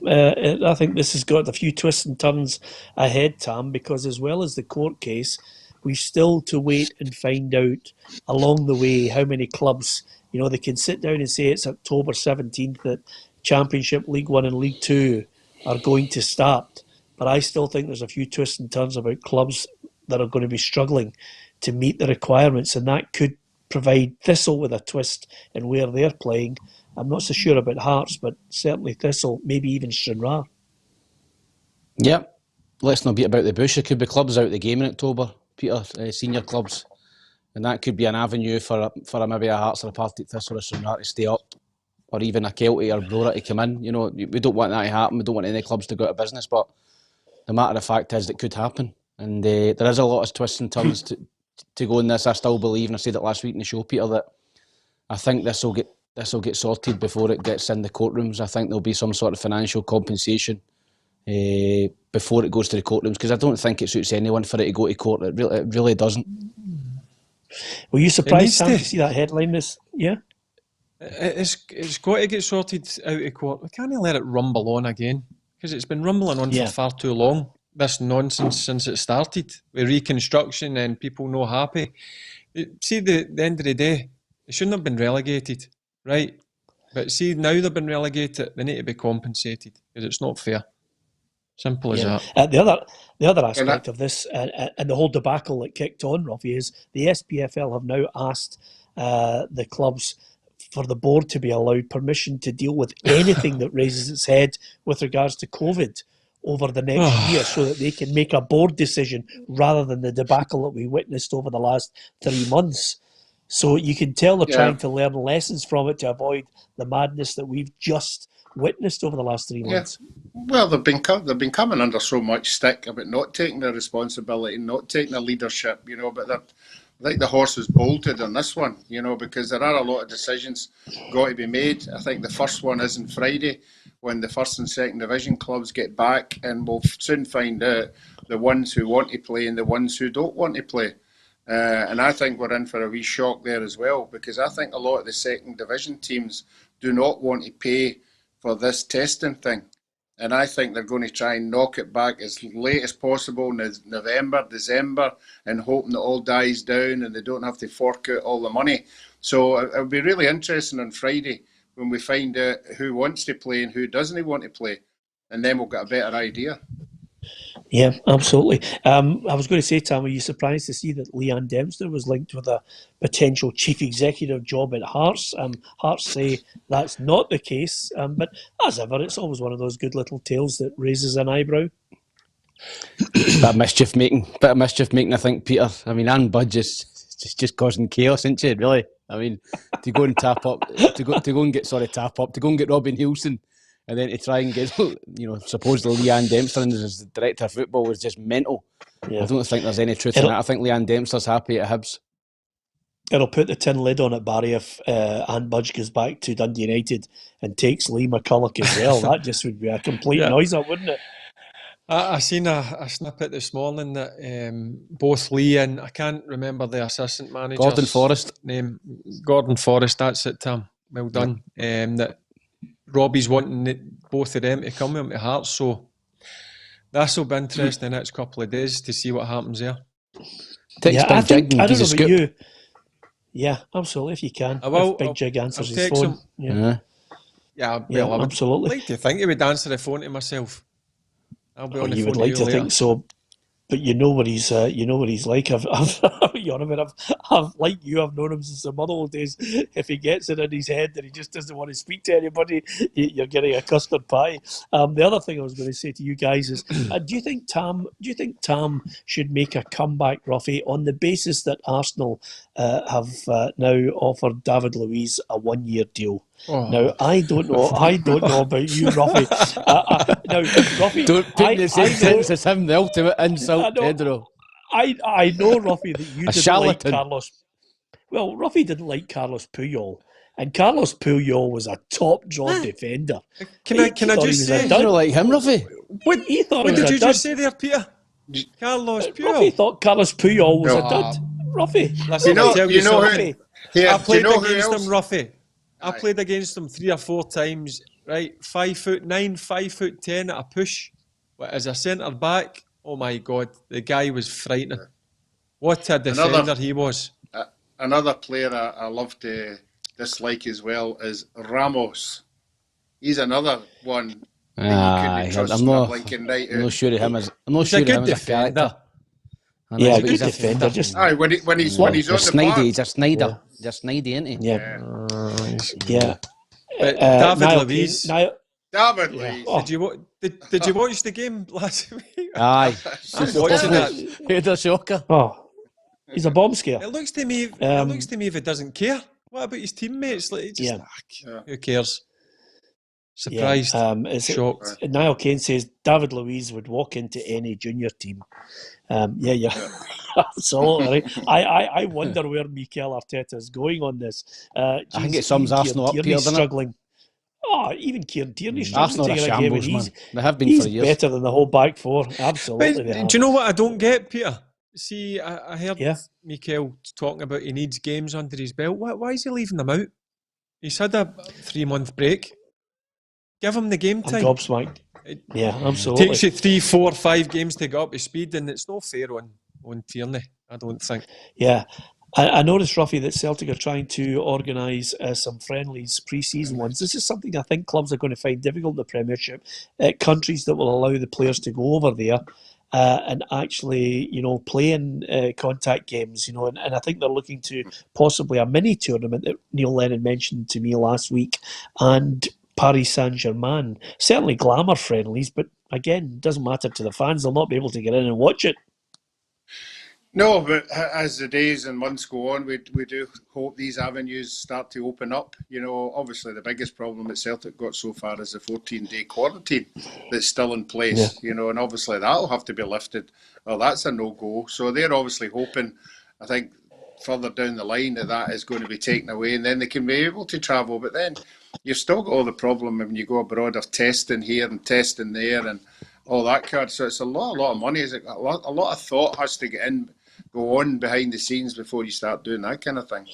I think this has got a few twists and turns ahead, Tam, because as well as the court case, we've still to wait and find out along the way how many clubs, you know, they can sit down and say it's October 17th that Championship, League One and League Two are going to start. But I still think there's a few twists and turns about clubs that are going to be struggling to meet the requirements, and that could provide Thistle with a twist in where they're playing. I'm not so sure about Hearts, but certainly Thistle, maybe even Stranraer. Yep. Let's not beat about the bush. There could be clubs out of the game in October, Peter, senior clubs. And that could be an avenue for maybe a Hearts or a Partick Thistle or Stranraer to stay up, or even a Kelty or Brora to come in. You know, we don't want that to happen. We don't want any clubs to go out of business, but the matter of fact is it could happen. And there is a lot of twists and turns to go in this. I still believe, and I said it last week in the show, Peter, that I think this will get sorted before it gets in the courtrooms. I think there'll be some sort of financial compensation before it goes to the courtrooms, because I don't think it suits anyone for it to go to court. It really doesn't. Were you surprised, Sam, to see that headline? Yeah? It's got to get sorted out of court. We can't let it rumble on again, because it's been rumbling on for far too long. This nonsense since it started with reconstruction and people not happy. See, the end of the day, they shouldn't have been relegated, right? But see, now they've been relegated, they need to be compensated, because it's not fair. Simple as that. The other aspect of this, and the whole debacle that kicked on, Roughie, is the SPFL have now asked the clubs for the board to be allowed permission to deal with anything that raises its head with regards to COVID over the next year, so that they can make a board decision rather than the debacle that we witnessed over the last 3 months. So you can tell they're trying to learn lessons from it to avoid the madness that we've just witnessed over the last 3 months. Well, they've been coming under so much stick about not taking their responsibility, not taking their leadership, you know, but I think the horse is bolted on this one, you know, because there are a lot of decisions got to be made. I think the first one is on Friday, when the first and second division clubs get back, and we'll soon find out the ones who want to play and the ones who don't want to play. And I think we're in for a wee shock there as well, because I think a lot of the second division teams do not want to pay for this testing thing. And I think they're going to try and knock it back as late as possible in November, December, and hoping that all dies down and they don't have to fork out all the money. So it'll be really interesting on Friday when we find out who wants to play and who doesn't want to play. And then we'll get a better idea. Yeah, absolutely. I was going to say, Tam, were you surprised to see that Leanne Dempster was linked with a potential chief executive job at Hearts? Hearts say that's not the case, but as ever, it's always one of those good little tales that raises an eyebrow. Bit of mischief making, I think, Peter. I mean, Anne Budge is just causing chaos, isn't she? Really. I mean, to go and get Robin Nielsen, and then to try and get, supposedly Leanne Dempster as the director of football was just mental. Yeah. I don't think there's any truth in that. I think Leanne Dempster's happy at Hibs. It'll put the tin lid on it, Barry, if Anne Budge goes back to Dundee United and takes Lee McCulloch as well. That just would be a complete noise-up, wouldn't it? I seen a snippet this morning that both Lee and, I can't remember the assistant manager's name. Gordon Forrest, that's it, Tam. Well done. That Robbie's wanting both of them to come into Hearts, so this will be interesting in the next couple of days to see what happens there. I don't know about you. Yeah, absolutely, if you can. If Big Jig answers his phone. Absolutely. I'd like to think he would answer the phone to myself. I'll be on the phone. You would like to think so, but you know what he's like. I've like you. I've known him since the Motherwell days. If he gets it in his head that he just doesn't want to speak to anybody, you're getting a custard pie. The other thing I was going to say to you guys is, do you think Tam should make a comeback, Roughie, on the basis that Arsenal have now offered David Luiz a 1-year deal? Oh. Now I don't know about you, Roughie. Now, Roughie, don't put the same sense as him. The ultimate insult, Pedro. I know, Roughie, that you didn't like Carlos. Well, Roughie didn't like Carlos Puyol, and Carlos Puyol was a top draw defender. Can I just say, you don't like him, Roughie? What did you just say there, Peter? Carlos Puyol. Roughie thought Carlos Puyol was a dud. Roughie, listen, I played against him, Roughie. I played against him 3 or 4 times, right? 5'9", 5'10" at a push. But as a centre back, oh my God, the guy was frightening. What a defender he was. Another player I love to dislike as well is Ramos. He's another one that you couldn't trust blinking right out. I'm not sure of him as a character. Yeah, good defender. When he's on the park. He's a Snyder. They're snidey, isn't he? Yeah. David Luiz. David Luiz. Did you watch the game last week? Aye. I'm watching that. It's a shocker. Oh, he's a bomb scare. It looks to me if he doesn't care. What about his teammates? Like, who cares? Surprised, shocked. Niall Kane says David Luiz would walk into any junior team. Absolutely. I wonder where Mikel Arteta is going on this. I think it sums Arsenal up here, struggling. Even Kieran Tierney's Arsenal are shambles, man. They have been for years. He's better than the whole back four. Absolutely. But, do you know what I don't get, Peter? See, I heard Mikel talking about he needs games under his belt. Why is he leaving them out? He's had a 3-month break. Give him the game time. I'm gobsmacked. Yeah, absolutely. It takes you 3, 4, 5 games to get up to speed, and it's not fair on Tierney, I don't think. Yeah. I noticed, Roughie, that Celtic are trying to organise some friendlies, pre-season ones. This is something I think clubs are going to find difficult in the Premiership. Countries that will allow the players to go over there and actually, play in contact games, and I think they're looking to possibly a mini tournament that Neil Lennon mentioned to me last week, and Paris Saint-Germain. Certainly glamour friendlies, but again, doesn't matter to the fans. They'll not be able to get in and watch it. No, but as the days and months go on, we do hope these avenues start to open up. Obviously the biggest problem that Celtic got so far is the 14-day quarantine that's still in place, and obviously that'll have to be lifted. Well, that's a no-go. So they're obviously hoping, I think, further down the line that is going to be taken away and then they can be able to travel. But then you've still got all the problem when you go abroad of testing here and testing there and all that kind. So it's a lot of money. A lot of thought has to go on behind the scenes before you start doing that kind of thing.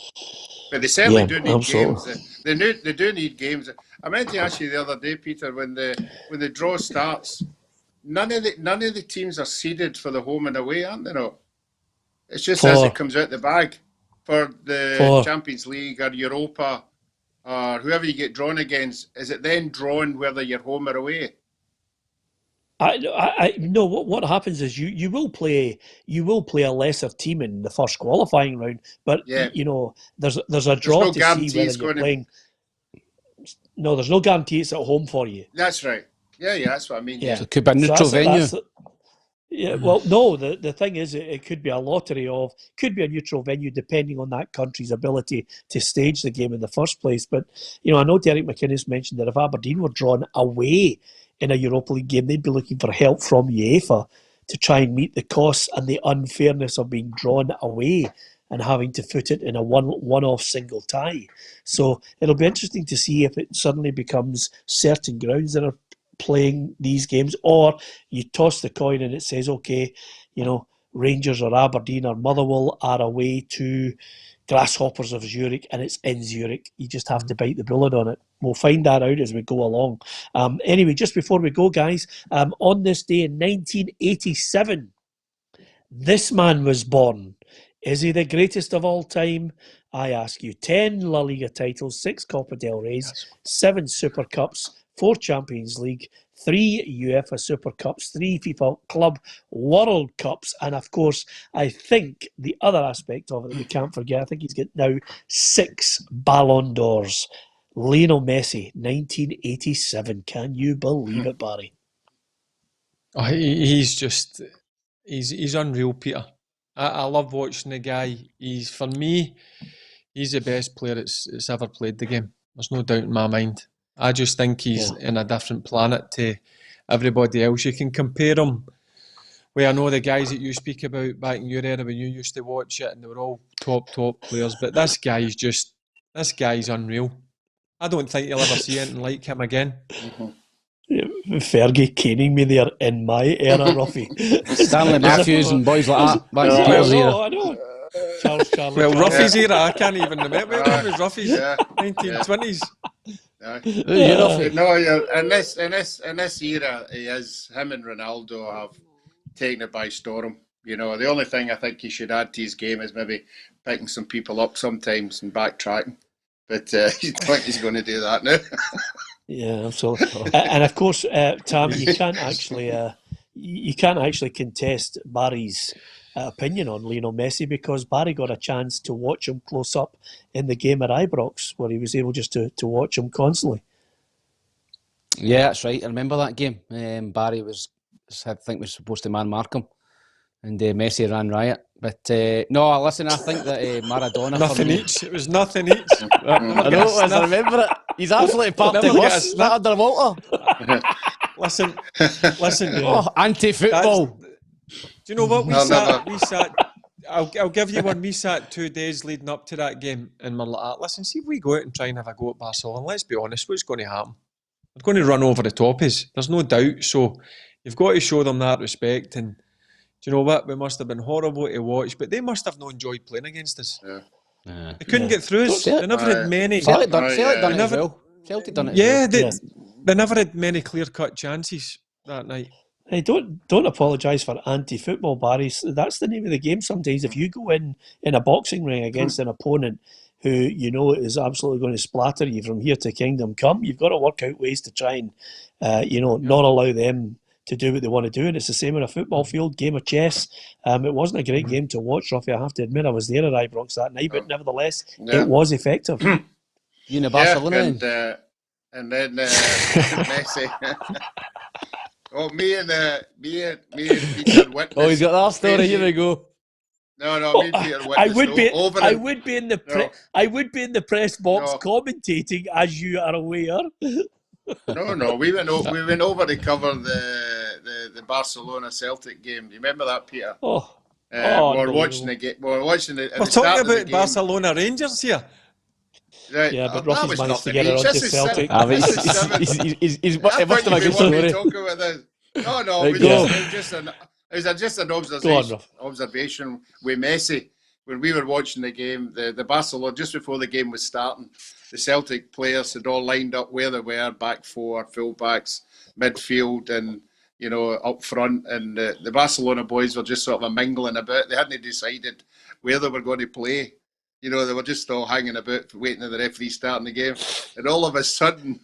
But they certainly do need games. They do need games. I meant to ask you the other day, Peter, when the draw starts, none of the teams are seeded for the home and away, aren't they? No, it's just as it comes out the bag for the Champions League or Europa or whoever you get drawn against. Is it then drawn whether you're home or away? No. What happens is you will play a lesser team in the first qualifying round, but Yeah. there's a There's draw no to guarantee see whether it's you're going to. playing. No, there's no guarantee it's at home for you. That's right. Yeah, that's what I mean. Yeah. So it could be a neutral venue. Yeah, well, no, the thing is, it could be a lottery could be a neutral venue depending on that country's ability to stage the game in the first place. But, I know Derek McInnes mentioned that if Aberdeen were drawn away in a Europa League game, they'd be looking for help from UEFA to try and meet the costs and the unfairness of being drawn away and having to foot it in a one-off single tie. So it'll be interesting to see if it suddenly becomes certain grounds that are playing these games, or you toss the coin and it says, okay, Rangers or Aberdeen or Motherwell are away to Grasshoppers of Zurich and it's in Zurich. You just have to bite the bullet on it. We'll find that out as we go along. Anyway, just before we go, guys, on this day in 1987, this man was born. Is he the greatest of all time? I ask you. 10 La Liga titles, 6 Copa del Reys, 7 Super Cups, 4 Champions League, 3 UEFA Super Cups, 3 FIFA Club World Cups, and of course, I think the other aspect of it that we can't forget, I think he's got now 6 Ballon d'Ors. Lionel Messi, 1987. Can you believe it, Barry? Oh, he's unreal, Peter. I love watching the guy. For me, he's the best player that's ever played the game. There's no doubt in my mind. I just think he's in a different planet to everybody else. You can compare him with, I know the guys that you speak about back in your era when you used to watch it and they were all top players, but this guy's unreal. I don't think you'll ever see anything like him again. Fergie caning me there in my era, Roughie. Stanley Matthews and boys like that. Back in Peter's era. I know. Charles. Well, Roughie's era, I can't even remember. When was Roughie's? 1920s. No, in this era, him and Ronaldo have taken it by storm. The only thing I think he should add to his game is maybe picking some people up sometimes and backtracking. But I think he's going to do that now. Yeah, absolutely. And of course, Tam, you can't actually contest Barry's opinion on Lionel Messi, because Barry got a chance to watch him close up in the game at Ibrox, where he was able just to watch him constantly. Yeah, that's right. I remember that game. Barry was supposed to man mark him, and Messi ran riot. But no, listen, I think that Maradona... Nothing each. It was nothing each. I know it was. I remember it. He's absolutely popped it worse. That under Walter. Listen. Oh, anti-football. Do you know what? We sat. I'll give you one. We sat 2 days leading up to that game, and we're like, listen, see if we go out and try and have a go at Barcelona. Let's be honest, what's going to happen? They're going to run over the top. There's no doubt. So you've got to show them that respect. And do you know what? We must have been horrible to watch, but they must have not enjoyed playing against us. Yeah. They couldn't get through us. They never had many. Celtic done it as well. Celtic done it. Yeah, they never had many clear-cut chances that night. Hey, don't apologise for anti-football, Barry. That's the name of the game sometimes. If you go in a boxing ring against an opponent who is absolutely going to splatter you from here to kingdom come, you've got to work out ways to try and, not allow them to do what they want to do. And it's the same in a football field, game of chess. It wasn't a great game to watch, Roughie. I have to admit, I was there at Ibrox that night, but nevertheless, it was effective. You know, Barcelona. And then Messi. Oh, me and Peter witnessed. Oh, he's got that story. Here we go. No, me and Peter witnessed. I would be in the press box commentating, as you are aware. No. We went over to cover the Barcelona Celtic game. Do you remember that, Peter? We're watching the game. We're watching it. We're talking about Barcelona Rangers here. Right. Yeah, but Roughie's managed to get it onto Celtic. He's it must have a good story. No, it was just an observation with Messi. When we were watching the game, the Barcelona, just before the game was starting, the Celtic players had all lined up where they were, back four, full-backs, midfield, and up front, and the Barcelona boys were just sort of mingling about. They hadn't decided where they were going to play. They were just all hanging about, waiting for the referee starting the game. And all of a sudden,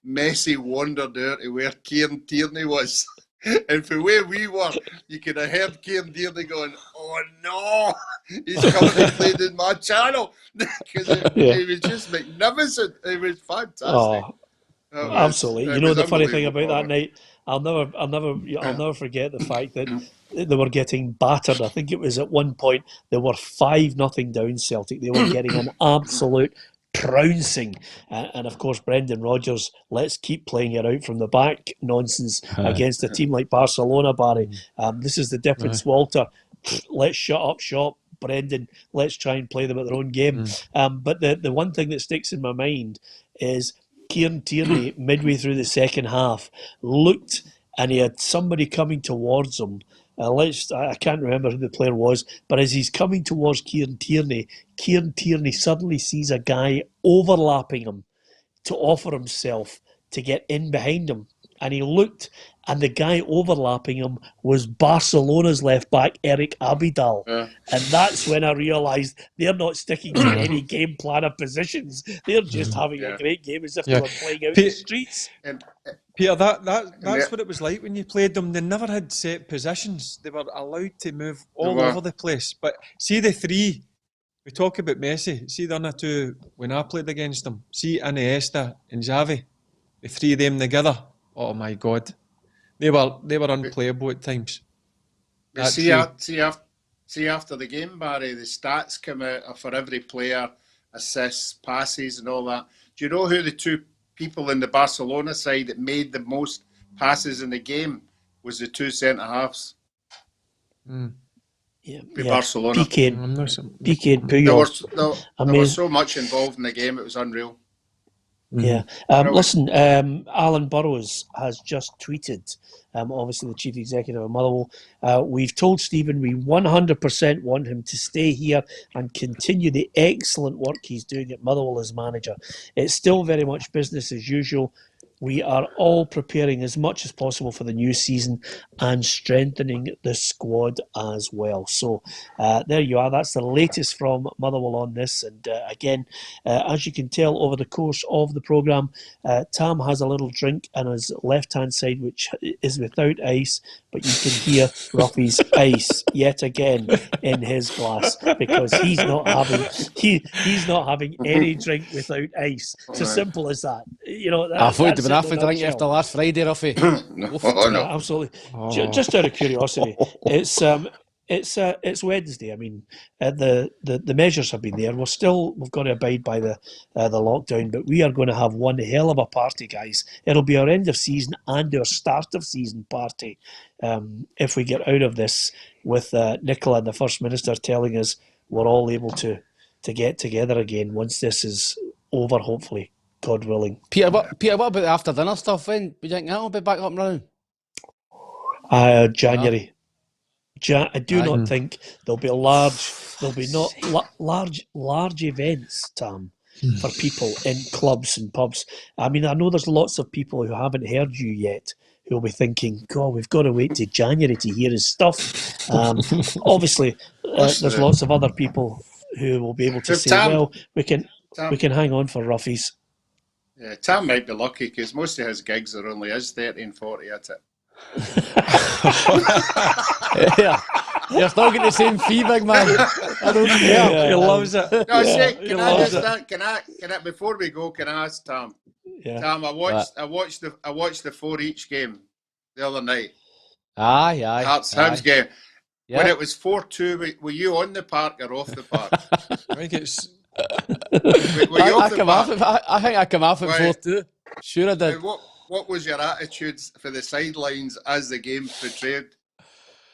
Messi wandered out to where Kieran Tierney was. And from where we were, you could have heard Kieran Dearney going, "Oh no, he's coming to play in my channel," because it was just magnificent. It was fantastic. Oh, absolutely. You know the funny thing about that Robert. night, I'll never forget the fact that they were getting battered. I think it was at one point they were 5-0 down Celtic. They were getting an absolute trouncing, and of course Brendan Rodgers, let's keep playing it out from the back nonsense against a team like Barcelona, Barry. This is the difference, Walter. Let's shut up shop, Brendan. Let's try and play them at their own game. But the one thing that sticks in my mind is Kieran Tierney, midway through the second half, looked and he had somebody coming towards him. I can't remember who the player was, but as he's coming towards Kieran Tierney suddenly sees a guy overlapping him to offer himself to get in behind him. And he looked, and the guy overlapping him was Barcelona's left back, Eric Abidal. And that's when I realised they're not sticking to any game plan of positions. They're just having a great game as if they were playing out in the streets. Peter, that's what it was like when you played them. They never had set positions. They were allowed to move all over the place. But see the three, we talk about Messi. See the other two when I played against them. See Iniesta and Xavi. The three of them together. Oh my God. They were unplayable at times. See after the game, Barry, the stats come out for every player, assists, passes and all that. Do you know who the two people in the Barcelona side that made the most passes in the game was the two centre-halves? Barcelona. PK and Puyol. There was so much involved in the game, it was unreal. Yeah. Listen, Alan Burrows has just tweeted, obviously the chief executive of Motherwell. We've told Stephen we 100% want him to stay here and continue the excellent work he's doing at Motherwell as manager. It's still very much business as usual. We are all preparing as much as possible for the new season and strengthening the squad as well. So there you are. That's the latest from Motherwell on this. And again, as you can tell over the course of the programme, Tam has a little drink on his left-hand side, which is without ice, but you can hear Roughie's ice yet again in his glass because he's not having any drink without ice. It's as simple as that. You know, I thought you'd been after drink after last Friday, Roughie. No. Absolutely. Just out of curiosity, it's Wednesday. I mean, the measures have been there. We've got to abide by the lockdown, but we are going to have one hell of a party, guys. It'll be our end of season and our start of season party if we get out of this with Nicola and the First Minister telling us we're all able to get together again once this is over, hopefully. God willing. Peter, what about the after dinner stuff? When do you think that'll be back up and running? January. I do not think there'll be large events, Tam, for people in clubs and pubs. I mean, I know there's lots of people who haven't heard you yet who'll be thinking, God, we've got to wait to January to hear his stuff. Obviously, there's lots of other people who will be able to say, Tam, well, we can hang on for roughies. Yeah, Tam might be lucky because most of his gigs are only his 30 and 40 at it. Yeah, you're still getting the same fee, big man. I don't care. He loves it. No, can I before we go, can I ask Tam? Yeah. Tam, I watched the 4 each game the other night. Aye. Hearts game. Yeah. When it was 4-2, were you on the park or off the park? I think it's. I think I come off at 4-2. Sure I did. What was your attitudes for the sidelines as the game portrayed?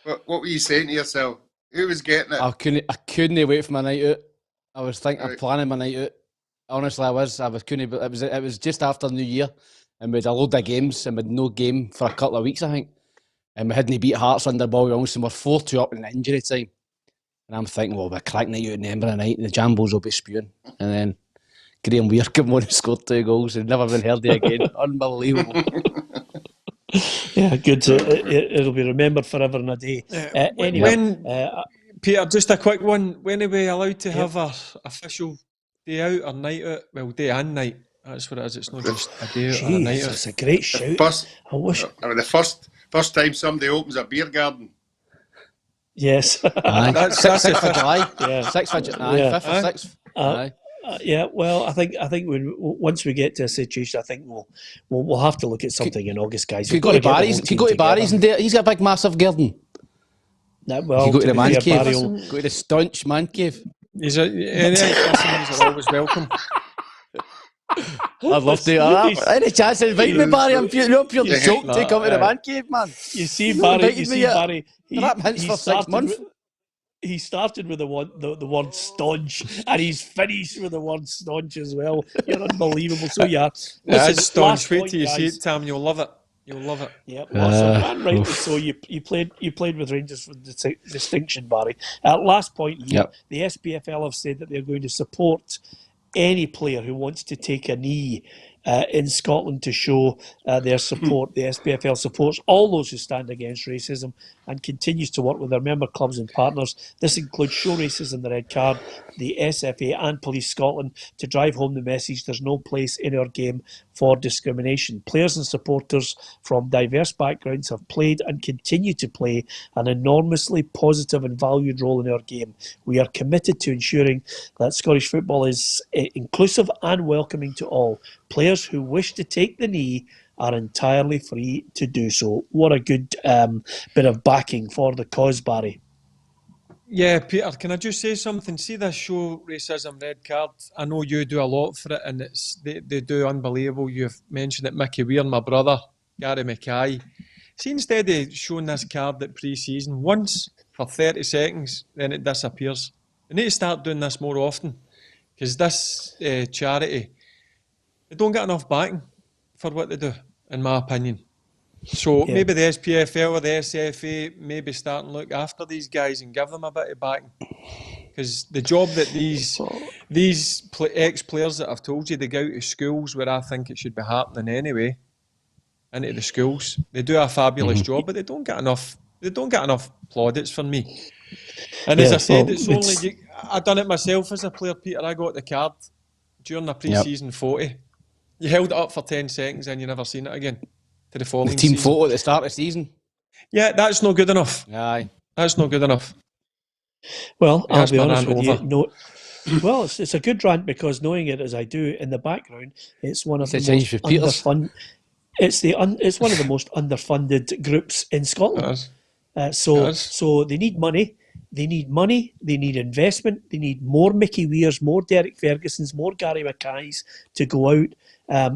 What were you saying to yourself? Who was getting it? I couldn't wait for my night out. I was planning my night out. Honestly, I couldn't. It was just after New Year, and we had a load of games, and we had no game for a couple of weeks, I think. And we hadn't beat Hearts under Bobby Wilson. We're 4-2 up in injury time. And I'm thinking, well, we're cracking night out in Edinburgh night, and the Jambos will be spewing. And then Graham Weir came on and scored 2 goals and never been heard of again. Unbelievable. Yeah, good. It'll be remembered forever and a day. Anyway, Peter, just a quick one. When are we allowed to have a official day out or night out? Well, day and night. That's what it is. It's not just a day out or a night out. It's a great shout. First time somebody opens a beer garden. Yes. Aye. That's 6th for July. Yeah. 6th for July. Yeah. 5th or 6th. Aye. Yeah, well, I think once we get to a situation, I think we'll have to look at something in August, guys. If you go to Barry's, and he's got a big, massive garden. Well, if you go to the man fair, cave, Barry go to the staunch man cave. Any customers are always welcome. I'd love to do that. Any chance to invite me, Barry? I'm purely joking to come to the man cave, man. You see, Barry. Hints for 6 months. He started with the word staunch, and he's finished with the word staunch as well. You're unbelievable. So yeah, It's staunch. Wait till you see it, Tam. You'll love it. You'll love it. Yeah, and rightly so. You played with Rangers for distinction, Barry. Last point here, the SPFL have said that they're going to support any player who wants to take a knee in Scotland to show their support. The SPFL supports all those who stand against racism and continues to work with their member clubs and partners. This includes Show Racism the Red Card, the SFA and Police Scotland to drive home the message there's no place in our game for discrimination. Players and supporters from diverse backgrounds have played and continue to play an enormously positive and valued role in our game. We are committed to ensuring that Scottish football is inclusive and welcoming to all. Players who wish to take the knee are entirely free to do so. What a good bit of backing for the cause, Barry. Yeah, Peter, can I just say something? See this Show Racism Red Card? I know you do a lot for it, and they do unbelievable. You've mentioned it, Mickey Weir, my brother, Gary Mackay. See, instead of showing this card at pre-season once for 30 seconds, then it disappears. They need to start doing this more often, because this charity, they don't get enough backing for what they do, in my opinion. So maybe the SPFL or the SFA maybe start and look after these guys and give them a bit of backing. Because the job that these ex-players that I've told you, they go out to schools where I think it should be happening anyway, into the schools. They do a fabulous job, but they don't get enough plaudits for me. And as I said, I done it myself as a player, Peter. I got the card during the pre-season 40. You held it up for 10 seconds and you never seen it again. To the following team season. photo at the start of the season. Yeah, that's not good enough. Aye. That's not good enough. Well, I'll be honest with you. No, well, it's a good rant because knowing it as I do in the background, it's one of the most underfunded. It's one of the most underfunded groups in Scotland. So they need money. They need investment, they need more Mickey Weirs, more Derek Fergusons, more Gary Mackays to go out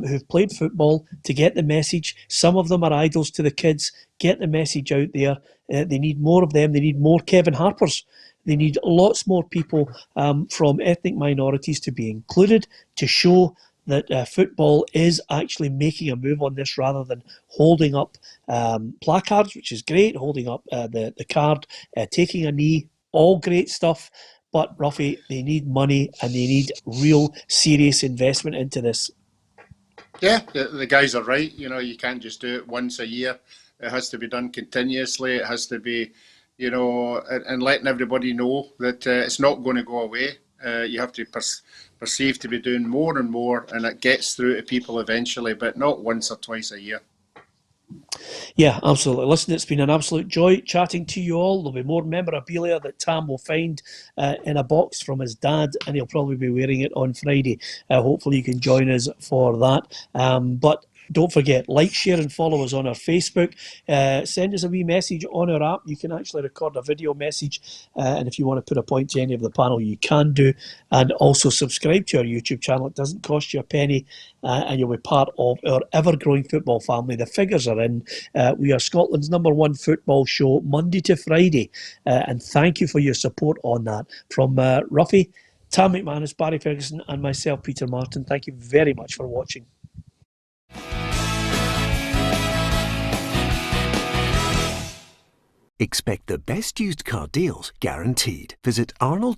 who've played football to get the message. Some of them are idols to the kids. Get the message out there. They need more of them. They need more Kevin Harpers. They need lots more people from ethnic minorities to be included to show that football is actually making a move on this rather than holding up placards, which is great, holding up the card, taking a knee, all great stuff. But, Roughie, they need money and they need real serious investment into this. Yeah, the guys are right. You know, you can't just do it once a year. It has to be done continuously. It has to be, you know, and letting everybody know that it's not going to go away. You have to perceive to be doing more and more, and it gets through to people eventually, but not once or twice a year. Yeah, absolutely. Listen, it's been an absolute joy chatting to you all. There'll be more memorabilia that Tam will find in a box from his dad, and he'll probably be wearing it on Friday. Hopefully you can join us for that. But don't forget, like, share and follow us on our Facebook. Send us a wee message on our app. You can actually record a video message, and if you want to put a point to any of the panel, you can do. And also subscribe to our YouTube channel. It doesn't cost you a penny, and you'll be part of our ever-growing football family. The figures are in. We are Scotland's #1 football show, Monday to Friday, and thank you for your support on that. From Roughie, Tam McManus, Barry Ferguson, and myself, Peter Martin, thank you very much for watching. Expect the best used car deals guaranteed. Visit Arnold